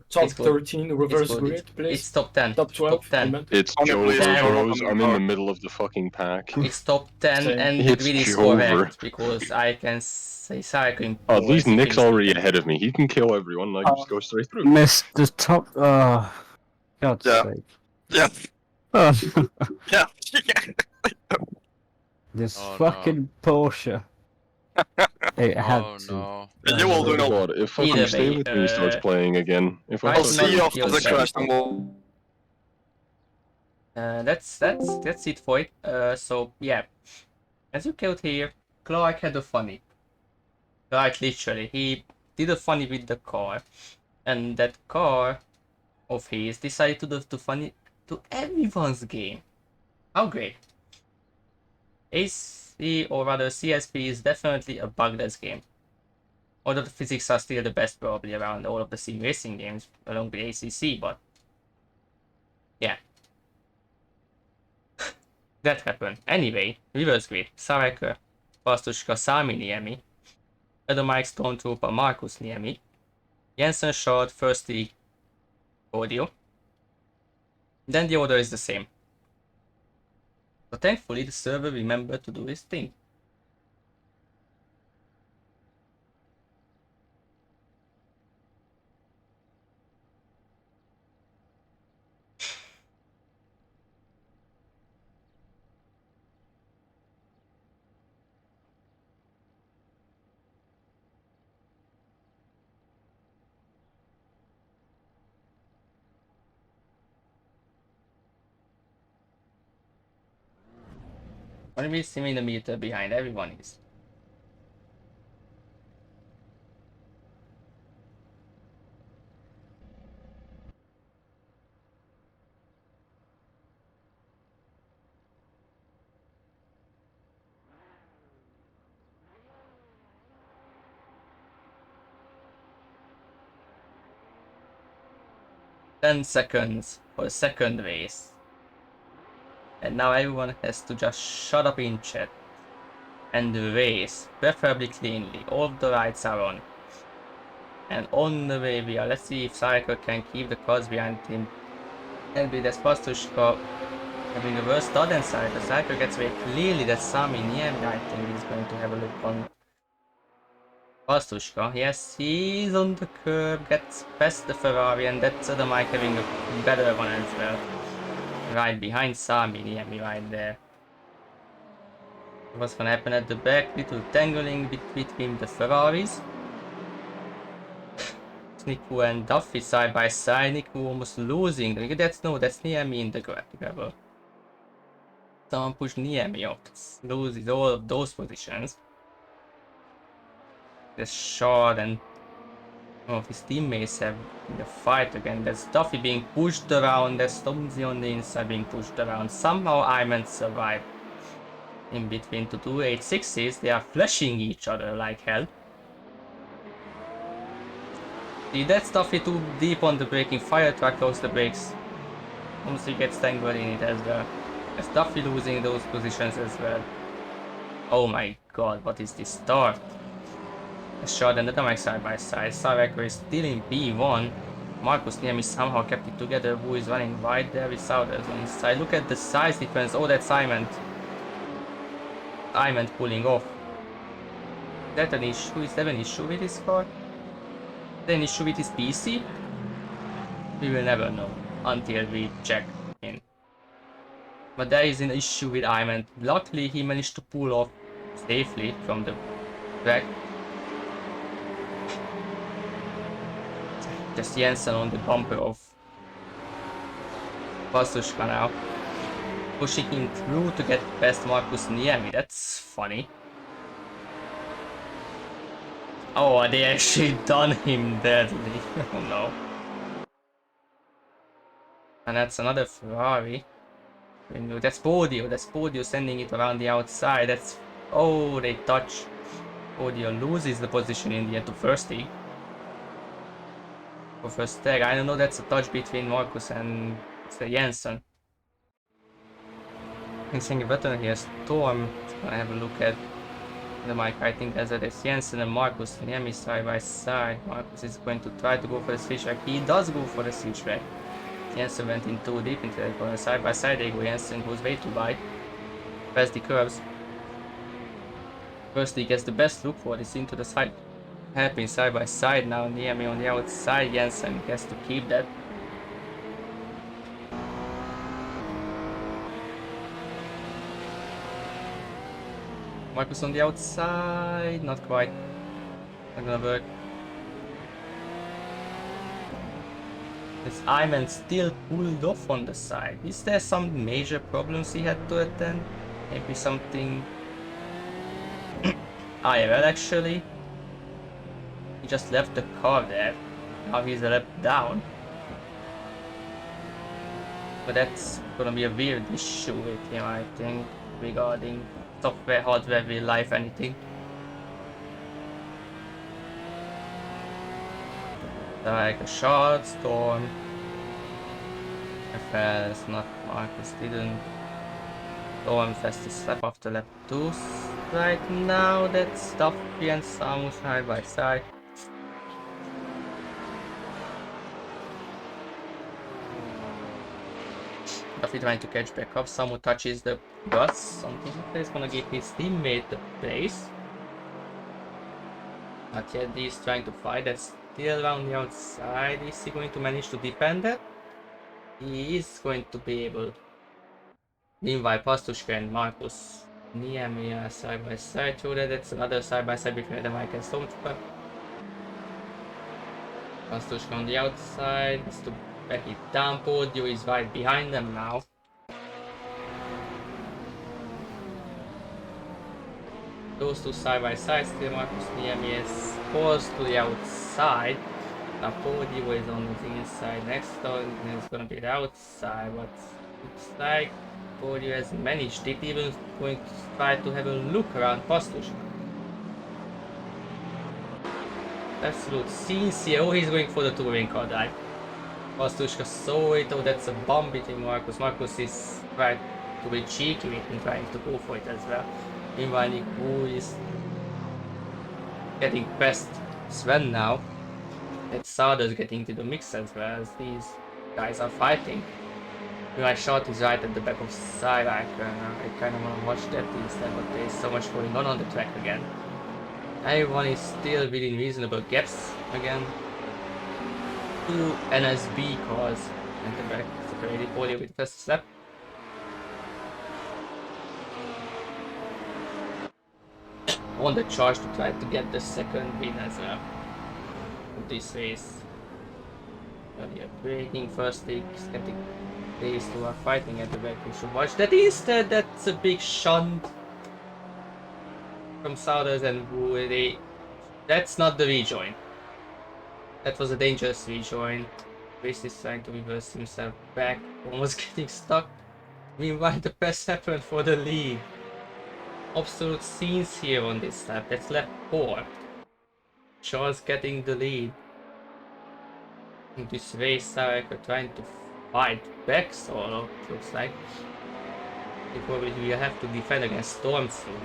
Top It's good. 13 reverse It's good. grid, please. It's top 10. Top 12. Top 10. I meant. It's Only Joe please don't Bros. come I'm in the apart. middle of the fucking pack. It's top 10 Same. and It's the grid is Jover. correct because I can say cycling. Oh, at least Nick's already ahead of me. He can kill everyone. I can just go straight through. Missed the top. God's Yeah. sake. Yeah, Oh, yeah. this Oh, fucking Porsche. It had Oh to. no. You will do Oh no. god, if fucking Either Stay way, With Me starts playing again. If I I'll I'll start see you Not after feel the sad. crash, and we'll. That's it for it. So yeah, as you killed here, Clark had a funny. Like literally, he did a funny with the car, and that car of his decided to do funny to everyone's game. How great! AC or rather CSP is definitely a bugless game. Although the physics are still the best probably around all of the sim racing games along with ACC, but yeah. That happened. Anyway, reverse grid. Sareka, Pastuska, Sami Niemi, Edomike, Stormtrooper, Marcus Niemi, Jensen shot first the audio. Then the order is the same. But thankfully the server remembered to do his thing. When we see the meter behind everyone is. "10 seconds for the second race. And now everyone has to just shut up in chat and race, preferably cleanly. All of the lights are on. And on the way we are. Let's see if Cycle can keep the cars behind him. And with Espastushka having a worse start than Cypher. Cypher gets very clearly that Sami Niemi, I think, is going to have a look on Pastushka. Yes, he's on the curb, gets past the Ferrari, and that's the Mike having a better one as well. Right behind Sami Niemi right there. What's gonna happen at the back? Little tangling between the Ferraris. Niku and Duffy side by side. Niku almost losing. That's Niemi in the gravel. Someone pushed Niemi off. Loses all of those positions. There's Shard and one of his teammates have in the fight again. There's Duffy being pushed around. There's Stormzy on the inside being pushed around. Somehow Iman survived. In between to 286s, they are flashing each other like hell. See, that Duffy too deep on the braking. Fire truck close the brakes. Almost he gets tangled in it as well. As Duffy losing those positions as well. Oh my god, what is this start? A shot and the Dynamic side by side. Sareko is still in P1. Marcus Niemi somehow kept it together. Who is running right there with Souders on his side. Look at the size difference. Oh, that's Simon. Simon pulling off. Is that an issue? Is there an issue with his car? Is there an issue with his PC? We will never know until we check in. But there is an issue with Iman. Luckily he managed to pull off safely from the track. Just Jensen on the bumper of Pastushka now. Pushing him through to get past Marcus Niemi. That's funny. Oh, they actually done him deadly. Oh no. And that's another Ferrari. That's Podio. That's Podio sending it around the outside. That's... Oh, they touch. Podio loses the position in the end to Firsty. For first tag. I don't know, that's a touch between Marcus and Jensen. I'm seeing a button here. Storm. Gonna have a look at the mic. I think that's Jensen and Marcus Niemi side by side. Marcus is going to try to go for the switchback. He does go for the switchback. Jensen went in too deep into that corner. Side by side they go. Jensen goes way too wide. Past the curves. First he gets the best look for this into the side. Happening side by side now. Niemi on the outside. Jensen gets to keep that. Marcus on the outside, not quite. Not gonna work. This Iman still pulled off on the side. Is there some major problems he had to attend? Maybe something IRL actually? He just left the car there. Now he's a lap down. But that's gonna be a weird issue with him, I think, regarding software, hardware, real life, anything. Like a shot, Storm. FS, not Marcus, didn't. Storm fastest slap after lap 2. Right now, that's Duffy and Samu side by side. Duffy trying to catch back up. Samu touches the bus. Something like that is gonna give his teammate the place. Not yet, he's trying to fight. That's still around the outside. Is he going to manage to defend that? He is going to be able. Meanwhile, Pastushka and Marcus Niemi are side by side. Through that, that's another side by side between the Mike and Stormtrooper. Pastushka on the outside. Has to back it down. Podio is right behind them now. Those two side by side. Still Marcus Niemi is forced to the outside. Now Podio is on the inside. Next turn is gonna be the outside, but looks like Podio has managed it. Even going to try to have a look around Pastushka. Absolute scenes here. Oh, he's going for the touring car dive. Pastushka saw it. Oh, that's a bomb between Marcus. Marcus is trying to be cheeky and trying to go for it as well. Meanwhile, Niku is getting past Sven now. That Sarda's getting to the mix as well as these guys are fighting. My shot is right at the back of side. I kind of want to watch that instead, but there's so much going on the track again. Everyone is still within reasonable gaps again. 2 NSB cars at the back, separated only with first lap. On the charge to try to get the second win as well of this race. Earlier braking, first league, getting these two are fighting at the back. We should watch that instead. That's a big shunt from Souders and Wu. That's not the rejoin. That was a dangerous rejoin. Race is trying to reverse himself back, almost getting stuck. Meanwhile, the press happened for the lead. Absolute scenes here on this lap. That's lap 4. Charles getting the lead. In this race, Sarek trying to fight back solo, looks like. He probably will have to defend against Storm soon.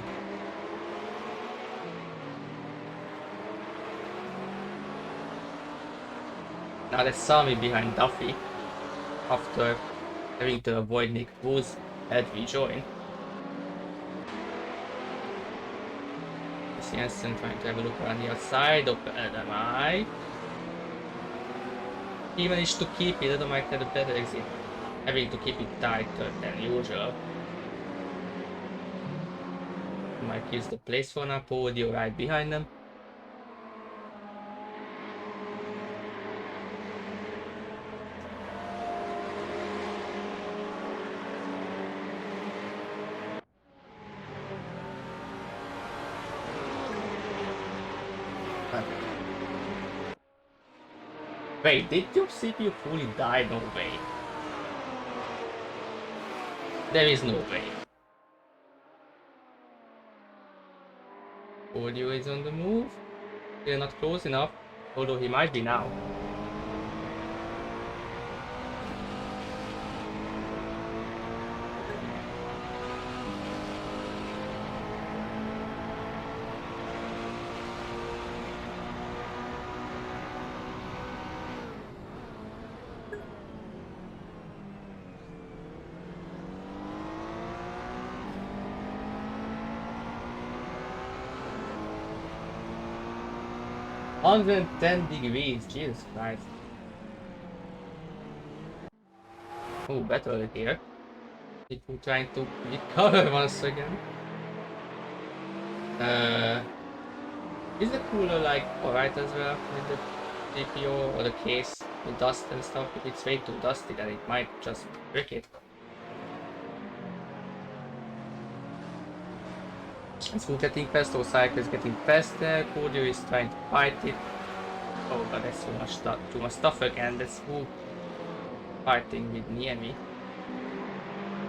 Now that's Sami behind Duffy after having to avoid Nick Wu's head rejoin. Jensen trying to have a look around the outside of LMI. He managed to keep it. LMI had a better exit, having to keep it tighter than usual. Mike gives the place for Napodio right behind them. Wait, did your CPU fully die? No way. There is no way. Audio is on the move. They're not close enough, although he might be now. $110, Jesus Christ. Oh, better here. People trying to recover once again. Is the cooler like alright as well with the GPO or the case with dust and stuff? If it's way too dusty, then it might just break it. It's getting past, Osaka is getting past there, Kodio is trying to fight it. Oh god, that's too much stuff again, that's who fighting with Niemi.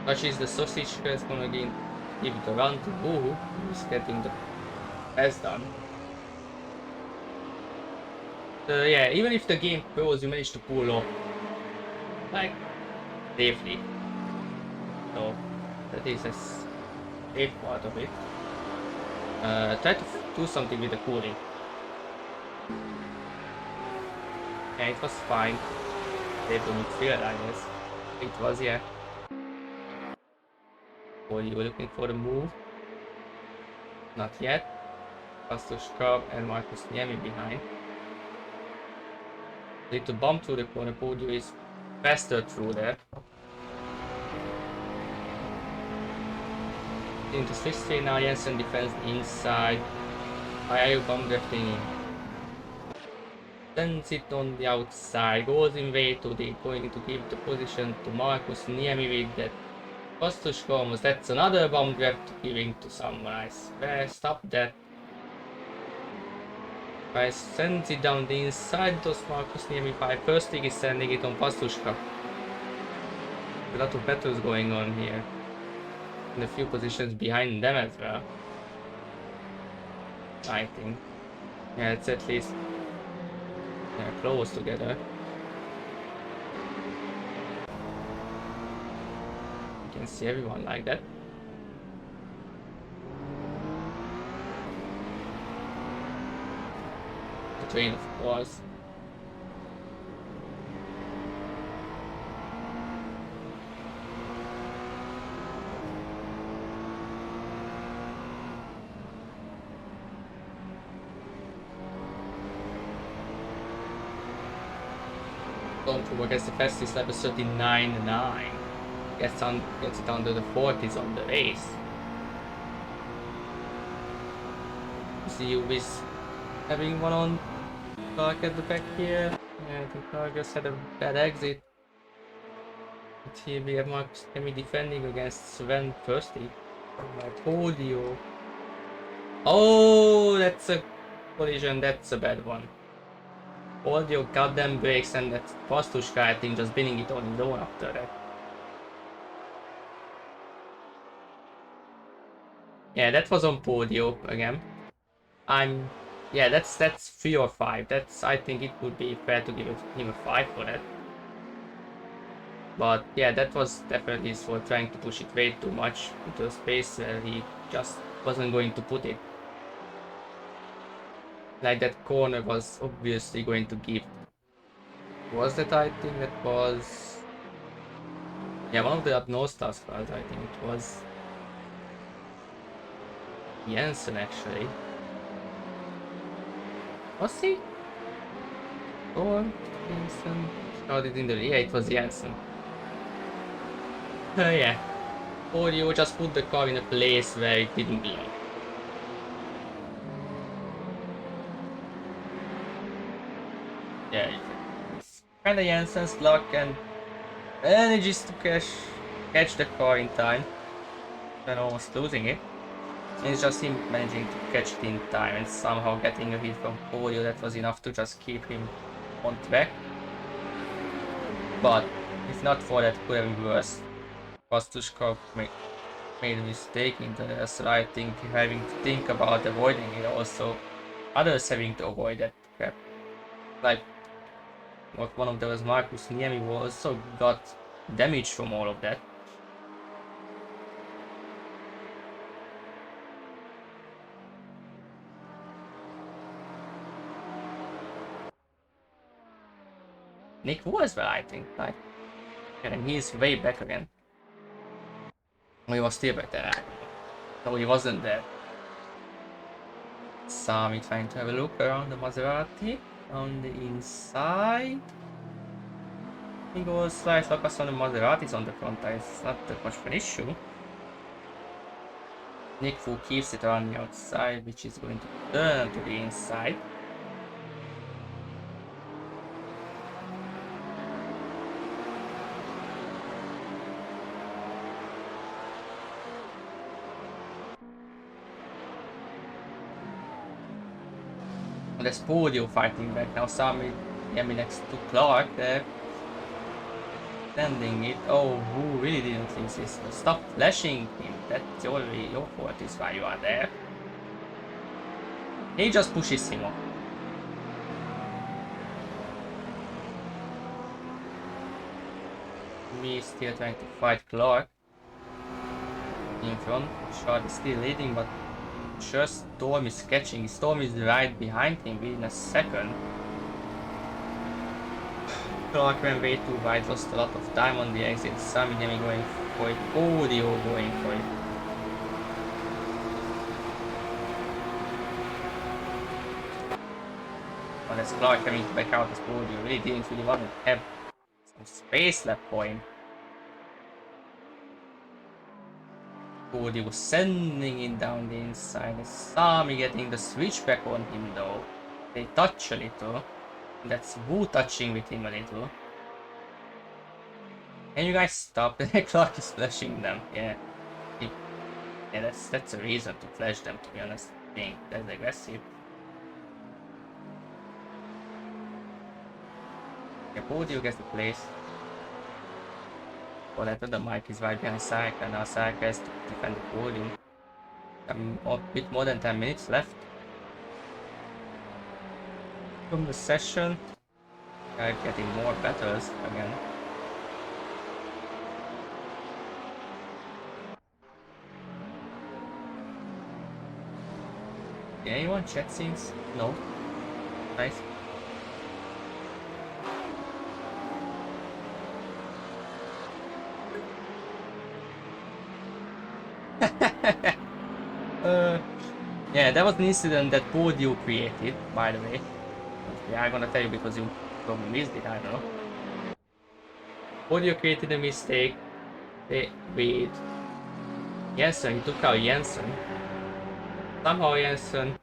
But she's the sausage is gonna give it a run to Boo, who's getting the pass done. So yeah, even if the game goes, you manage to pull off like safely. So that is a safe part of it. Try to do something with the cooling. Yeah, it was fine. They didn't feel it, I guess. It was, yeah. Or you were looking for the move? Not yet. Pastushka and Marcus Niemi behind. Need to bump through the corner. Podio is faster through there. Into switch lane now, Jensen defends inside. Ayayu bomb drifting in. Sends it on the outside, goes in way to the going to give the position to Marcus Niemi with that Pastushka almost. That's another bomb draft giving to someone. I swear, stop that. I sends it down the inside, does Marcus Niemi by first thing is sending it on Pastushka. A lot of battles going on here. And a few positions behind them as well. I think. Yeah, it's at least close together. You can see everyone like that. The train, of course. Don't forget against the fastest lap of 39.9. Gets it under the 40s on the race. See you with having one on Clark at the back here. Yeah, I think Clark just had a bad exit. But here we have Marcus Hemi defending against Sven Thirsty. My podio. Oh, that's a collision, that's a bad one. Podio goddamn brakes and that Pastushka, I think, just binning it on his own after that. Yeah, that was on Podio again. Yeah, that's 3 or 5. I think it would be fair to give him a 5 for that. But yeah, that was definitely his fault, trying to push it way too much into a space where he just wasn't going to put it. Like that corner was obviously going to give. Was that, I think that was... Yeah, one of the Abnostas cars, I think it was Jensen actually. Was he? Or Jensen? Oh, yeah, it was Jensen. Yeah. Or you just put the car in a place where it didn't belong. Yeah, it's kinda Jensen's luck and manages to catch the car in time. And almost losing it. And it's just him managing to catch it in time and somehow getting a hit from Polio that was enough to just keep him on track. But if not for that, it could have been worse. Pastushka made a mistake in the right thing, having to think about avoiding it, also others having to avoid that crap. Like what one of those Marcus Niemi also got damage from all of that. Nick Wu as well, I think. Like, and he's way back again. He was still back there. No, he wasn't there. Sami trying to have a look around the Maserati on the inside. He goes slight focus on the Maseratis on the front tires. It's not that much of an issue. Nick Fu keeps it on the outside, which is going to turn to the inside. There's Podio fighting back now. Sami next to Clark there. Sending it. Oh, who really didn't think this? Stop flashing him. That's your fault is why you are there. He just pushes him off. Me still trying to fight Clark. In front. Shard is still leading, but sure Storm is catching. Storm is right behind him within a second. Clark ran way too wide, lost a lot of time on the exit. Sami going for it. Audio going for it. Well, that's Clark having to back out his Audio. Really didn't really want to have some space left for him. Audio was sending it down the inside. Sami getting the switchback on him though. They touch a little. That's Wu touching with him a little. Can you guys stop? Clark is flashing them. Yeah. Yeah, that's a reason to flash them, to be honest. Being that aggressive. Yeah, Podio gets the place. Well, I thought the mic is right behind Sarek, and now Sarek has to defend the podium. A bit more than 10 minutes left. From the session, getting more battles again. Yeah, anyone chat scenes? No. Nice. Yeah, that was an incident that Podio created, by the way. Yeah, I'm gonna tell you because you probably missed it, I don't know. Audio created a mistake with Jensen. He took out Jensen. Somehow Jensen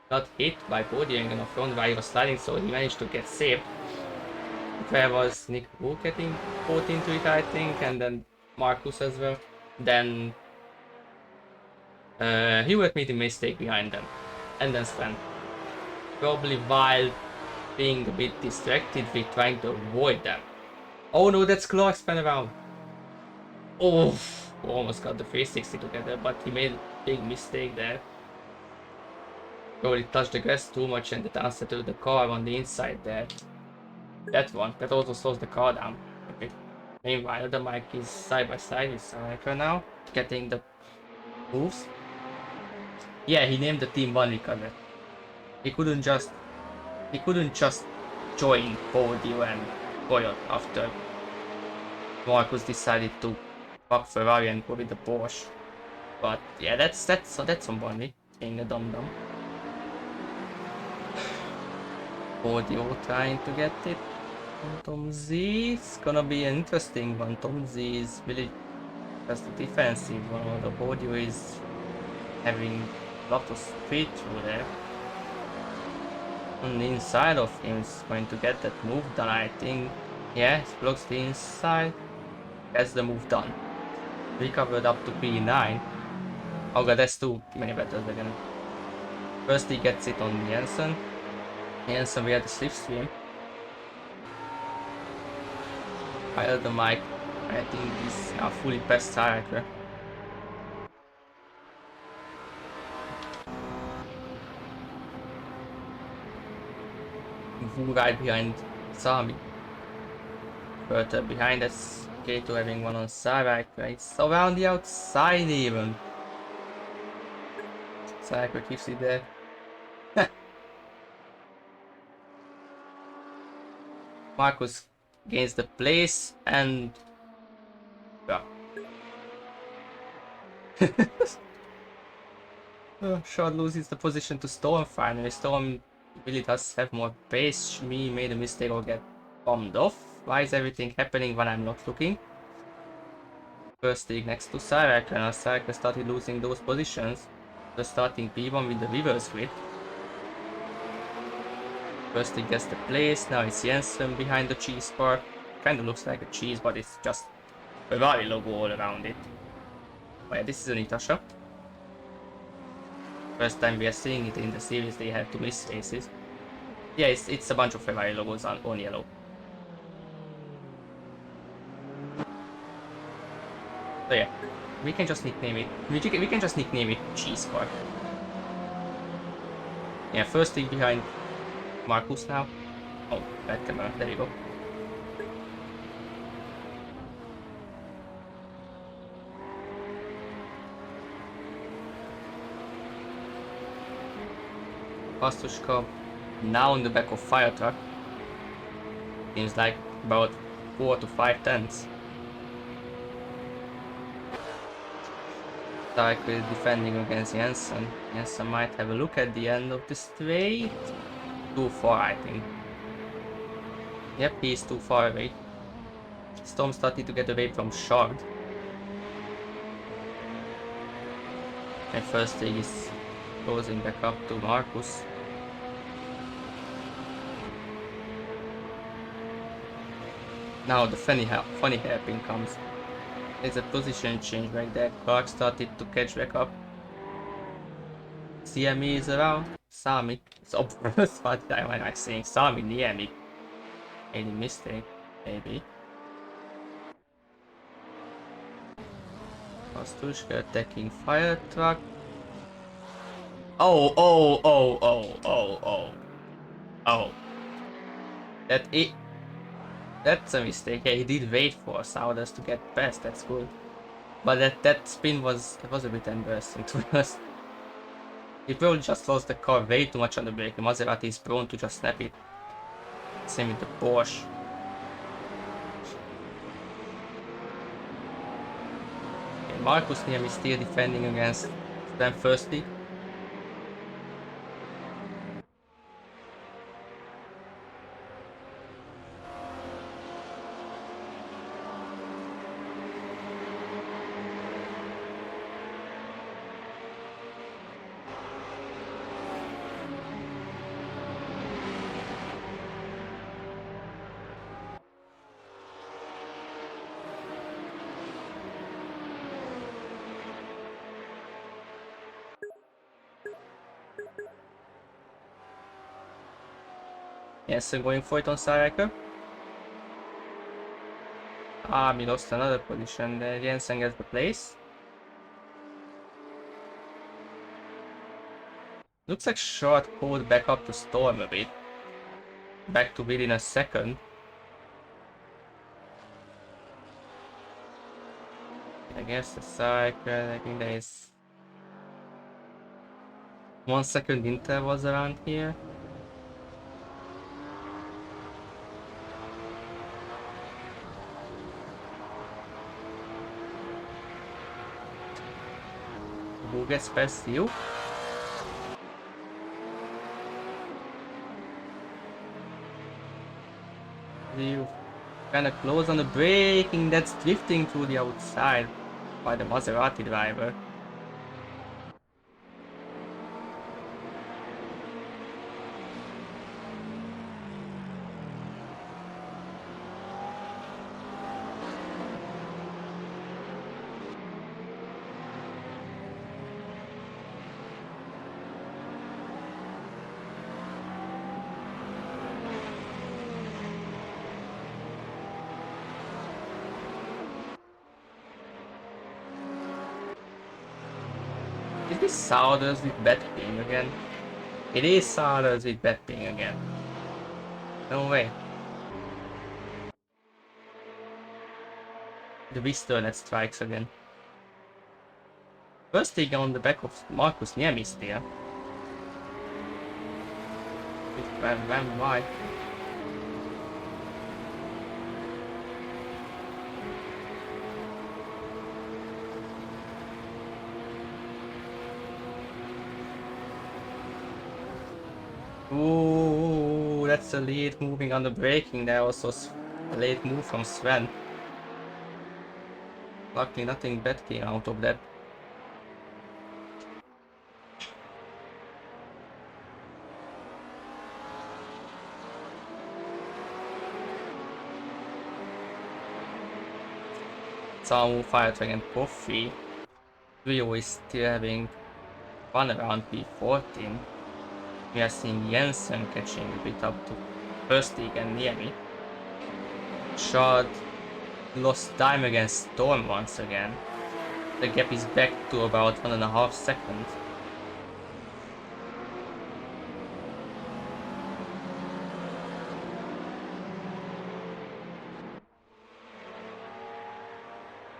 got hit by Bodie on the front while he was sliding, so he managed to get saved. There was Nick Wu getting caught into it, I think, and then Marcus as well. Then Hubert made a mistake behind them, and then Sven. Probably while being a bit distracted with trying to avoid them. Oh no, that's Clark spun around. Oh, almost got the 360 together, but he made a big mistake there. Probably touched the grass too much and it unsettled the car on the inside there. That one, that also slows the car down a bit. Meanwhile, the mic is side by side with Sareka now, getting the moves. Yeah, he named the team one recover. He couldn't just join Podio and Coyote after Marcus decided to fuck Ferrari and go with the Porsche. But yeah, that's on Bonnie being a dum-dum. Podio trying to get it. Tom Z, it's gonna be an interesting one. Tom Z is really just a defensive one. The Podio is having a lot of speed through there. On the inside of him is going to get that move done, I think. Yeah, he blocks the inside. Gets the move done. Recovered up to P9. Oh god, that's too many battles again. First he gets it on Jensen. Jensen we had the slipstream. Fire the mic. I think he's now fully past Sareka. Right behind Sami. Further behind us, Kato having one on Sareka. It's around the outside even. Sareka keeps it there. Marcus gains the place and yeah. Shard loses the position to Storm finally. Storm really does have more pace. Me made a mistake or get bombed off. Why is everything happening when I'm not looking? First dig next to Sareka, and as Sareka started losing those positions, the starting P1 with the reverse grid. First he gets the place, now it's Jensen behind the cheese car. Kinda looks like a cheese, but it's just a Ferrari logo all around it. Oh yeah, this is an Itasha. First time we are seeing it in the series, they had to miss races. Yeah, it's a bunch of Ferrari logos on yellow. So yeah, we can just nickname it. We can just nickname it Cheese Car. Yeah, first thing behind Marcus now. Oh, bad camera. There you go. Pastushka now on the back of fire truck. Seems like about 4 to 5 tenths. Sareka is defending against Jensen. Jensen might have a look at the end of the straight. Too far, I think. Yep, he's too far away. Storm started to get away from Shard. And first thing is closing back up to Marcus. Now the funny hairpin comes. There's a position change right there. Clark started to catch back up. CME is around. Sami. It's obvious. What am I saying? Sami near me. Any mistake? Maybe. Pastushka attacking fire truck. Oh. That's a mistake. Yeah, he did wait for Souders to get past. That's good. But that spin was a bit embarrassing to be honest. He probably just lost the car way too much on the brake. The Maserati is prone to just snap it. Same with the Porsche. Okay, Marcus near me still defending against them firstly. Yes, I'm going for it on Sareka. Ah, we lost another position there. Jensen gets the place. Looks like short pulled back up to Storm a bit. Back to within a second. I guess the cycle, I think there is 1 second intervals around here. Who gets past you? You kinda close on the braking, that's drifting to the outside by the Maserati driver. Is this Souders with bad ping again? It is Souders with bad ping again. No way. The Whistler that strikes again. First thing on the back of Marcus Niemi still. It ran wide. Ooh, that's a lead moving on the braking there. Also a late move from Sven. Luckily nothing bad came out of that. Samu, Firetrack and Coffee. Rio is still having fun around P14. We are seeing Jensen catching a bit up to Verstig and Niemi. Shard lost time against Storm once again. The gap is back to about 1.5 seconds.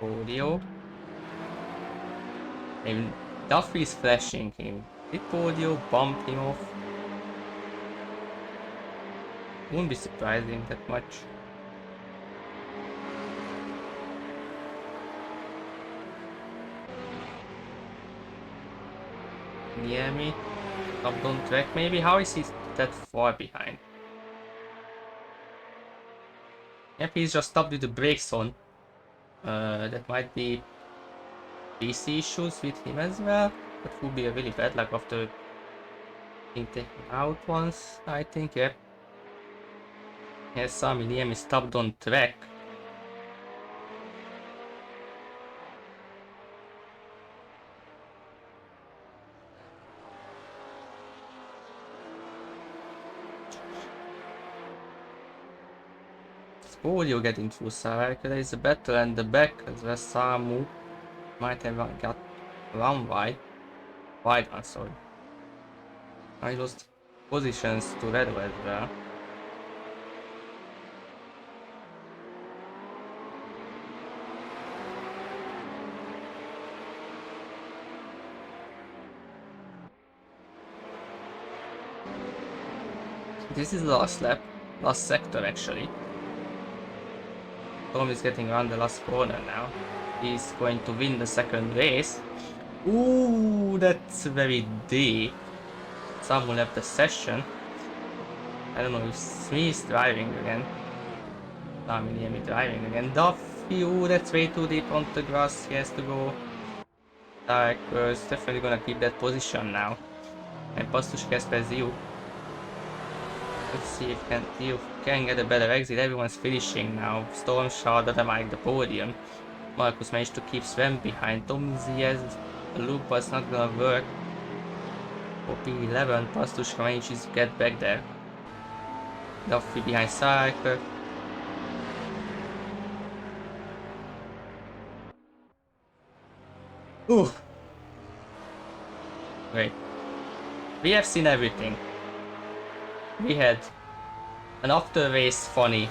Podio. And Duffy is flashing him. Did Podio bump him off? Wouldn't be surprising that much. Niemi, up on track maybe? How is he that far behind? Yep, he's just stopped with the brakes on. That might be PC issues with him as well. That would be a really bad luck after being taken out once, I think, yep. Yes, Sami Niemi stopped on track. Spodio getting through Sarek. There is a battle and the back as well. Samu might have got one wide. Wide one, sorry. I lost positions to Red as well. This is the last lap, last sector actually. Tom is getting around the last corner now. He's going to win the second race. Ooh, that's very deep. Someone left the session. I don't know if Smith's driving again. Niemi driving again. Duffy, ooh, that's way too deep onto the grass. He has to go. Darker's definitely gonna keep that position now. And Pastush Kasper's you. Let's see if you can get a better exit. Everyone's finishing now. Storm Shard at the podium. Marcus managed to keep Sven behind. Tom Zia's loop was not gonna work. For P11, Pastushka manages to get back there. Duffy behind Cycle. Ooh. Great. We have seen everything. We had an after race funny.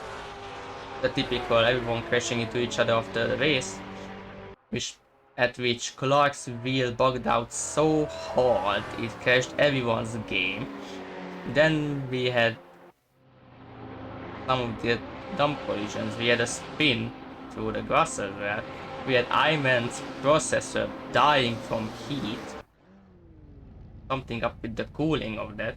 The typical everyone crashing into each other after the race. At which Clark's wheel bugged out so hard it crashed everyone's game. Then we had some of the dumb collisions. We had a spin through the grass as well. We had Iman's processor dying from heat. Something up with the cooling of that.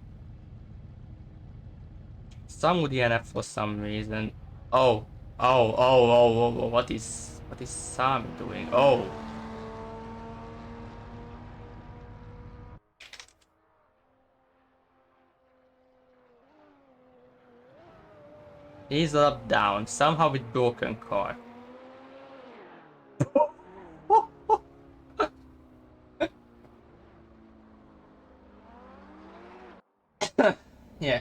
Some would DNF for some reason. Oh, what is Sam doing? Oh. He's up down, somehow with broken car. Yeah.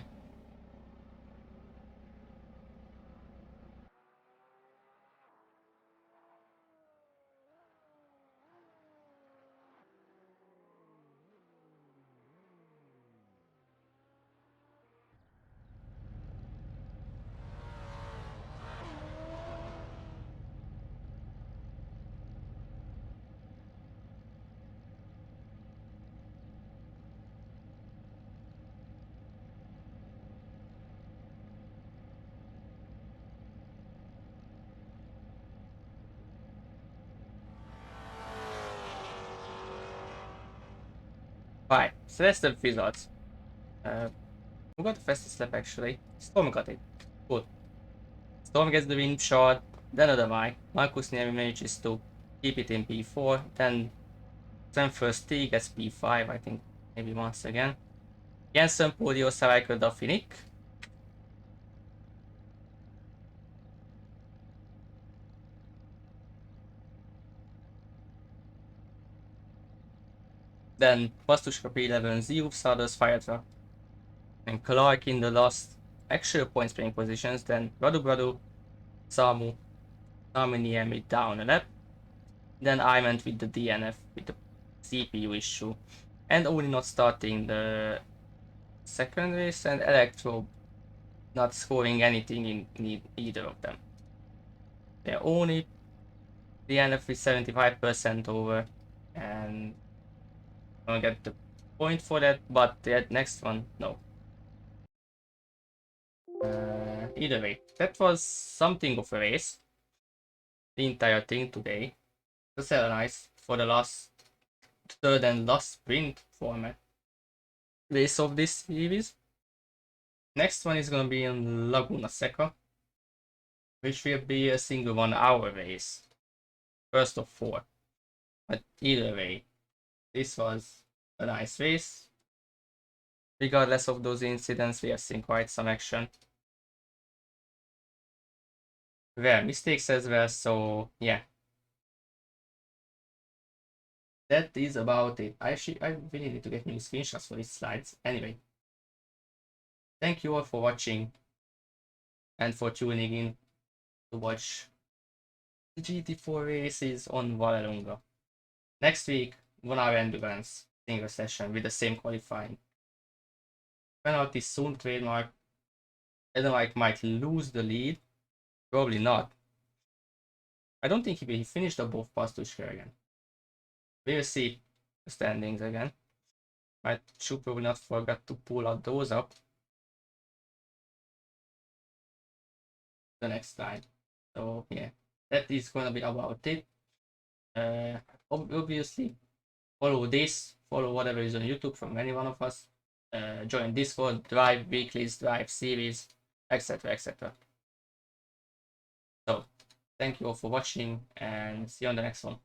Right, so that's the results. Who got the fastest lap actually? Storm got it. Good. Storm gets the win shot, then another Mike. Marcus Niemi manages to keep it in P4, then first T gets P5, I think, maybe once again. Jensen, Podio, Cycle, Duffy, Nick. Then Pastushka P11, Zero, Stardust, Firetruck. And Clark in the last actual point splitting positions, then Radu, Samu, Niemi down a lap. Then I went with the DNF with the CPU issue. And only not starting the second race, and Electro not scoring anything in either of them. They're only DNF is 75% over, and I don't get the point for that, but the next one, no. Either way, that was something of a race. The entire thing today. That's hella nice for the third and last sprint format race of this series. Next one is gonna be in Laguna Seca, which will be a single 1 hour race. First of 4. But either way, this was a nice race. Regardless of those incidents, we have seen quite some action. There were mistakes as well, so yeah. That is about it. I really need to get new screenshots for these slides. Anyway, thank you all for watching and for tuning in to watch the GT4 races on Vallelunga. Next week, 1 hour endurance single session with the same qualifying. Penalty soon trademark. Edelmike might lose the lead. Probably not. I don't think he finished above Pastushka again. We'll see the standings again. I should probably not forget to pull out those up the next time. So yeah, that is gonna be about it. Obviously, follow this, follow whatever is on YouTube from any one of us. Join Discord, Drive Weeklies, Drive Series, etc. etc. So, thank you all for watching and see you on the next one.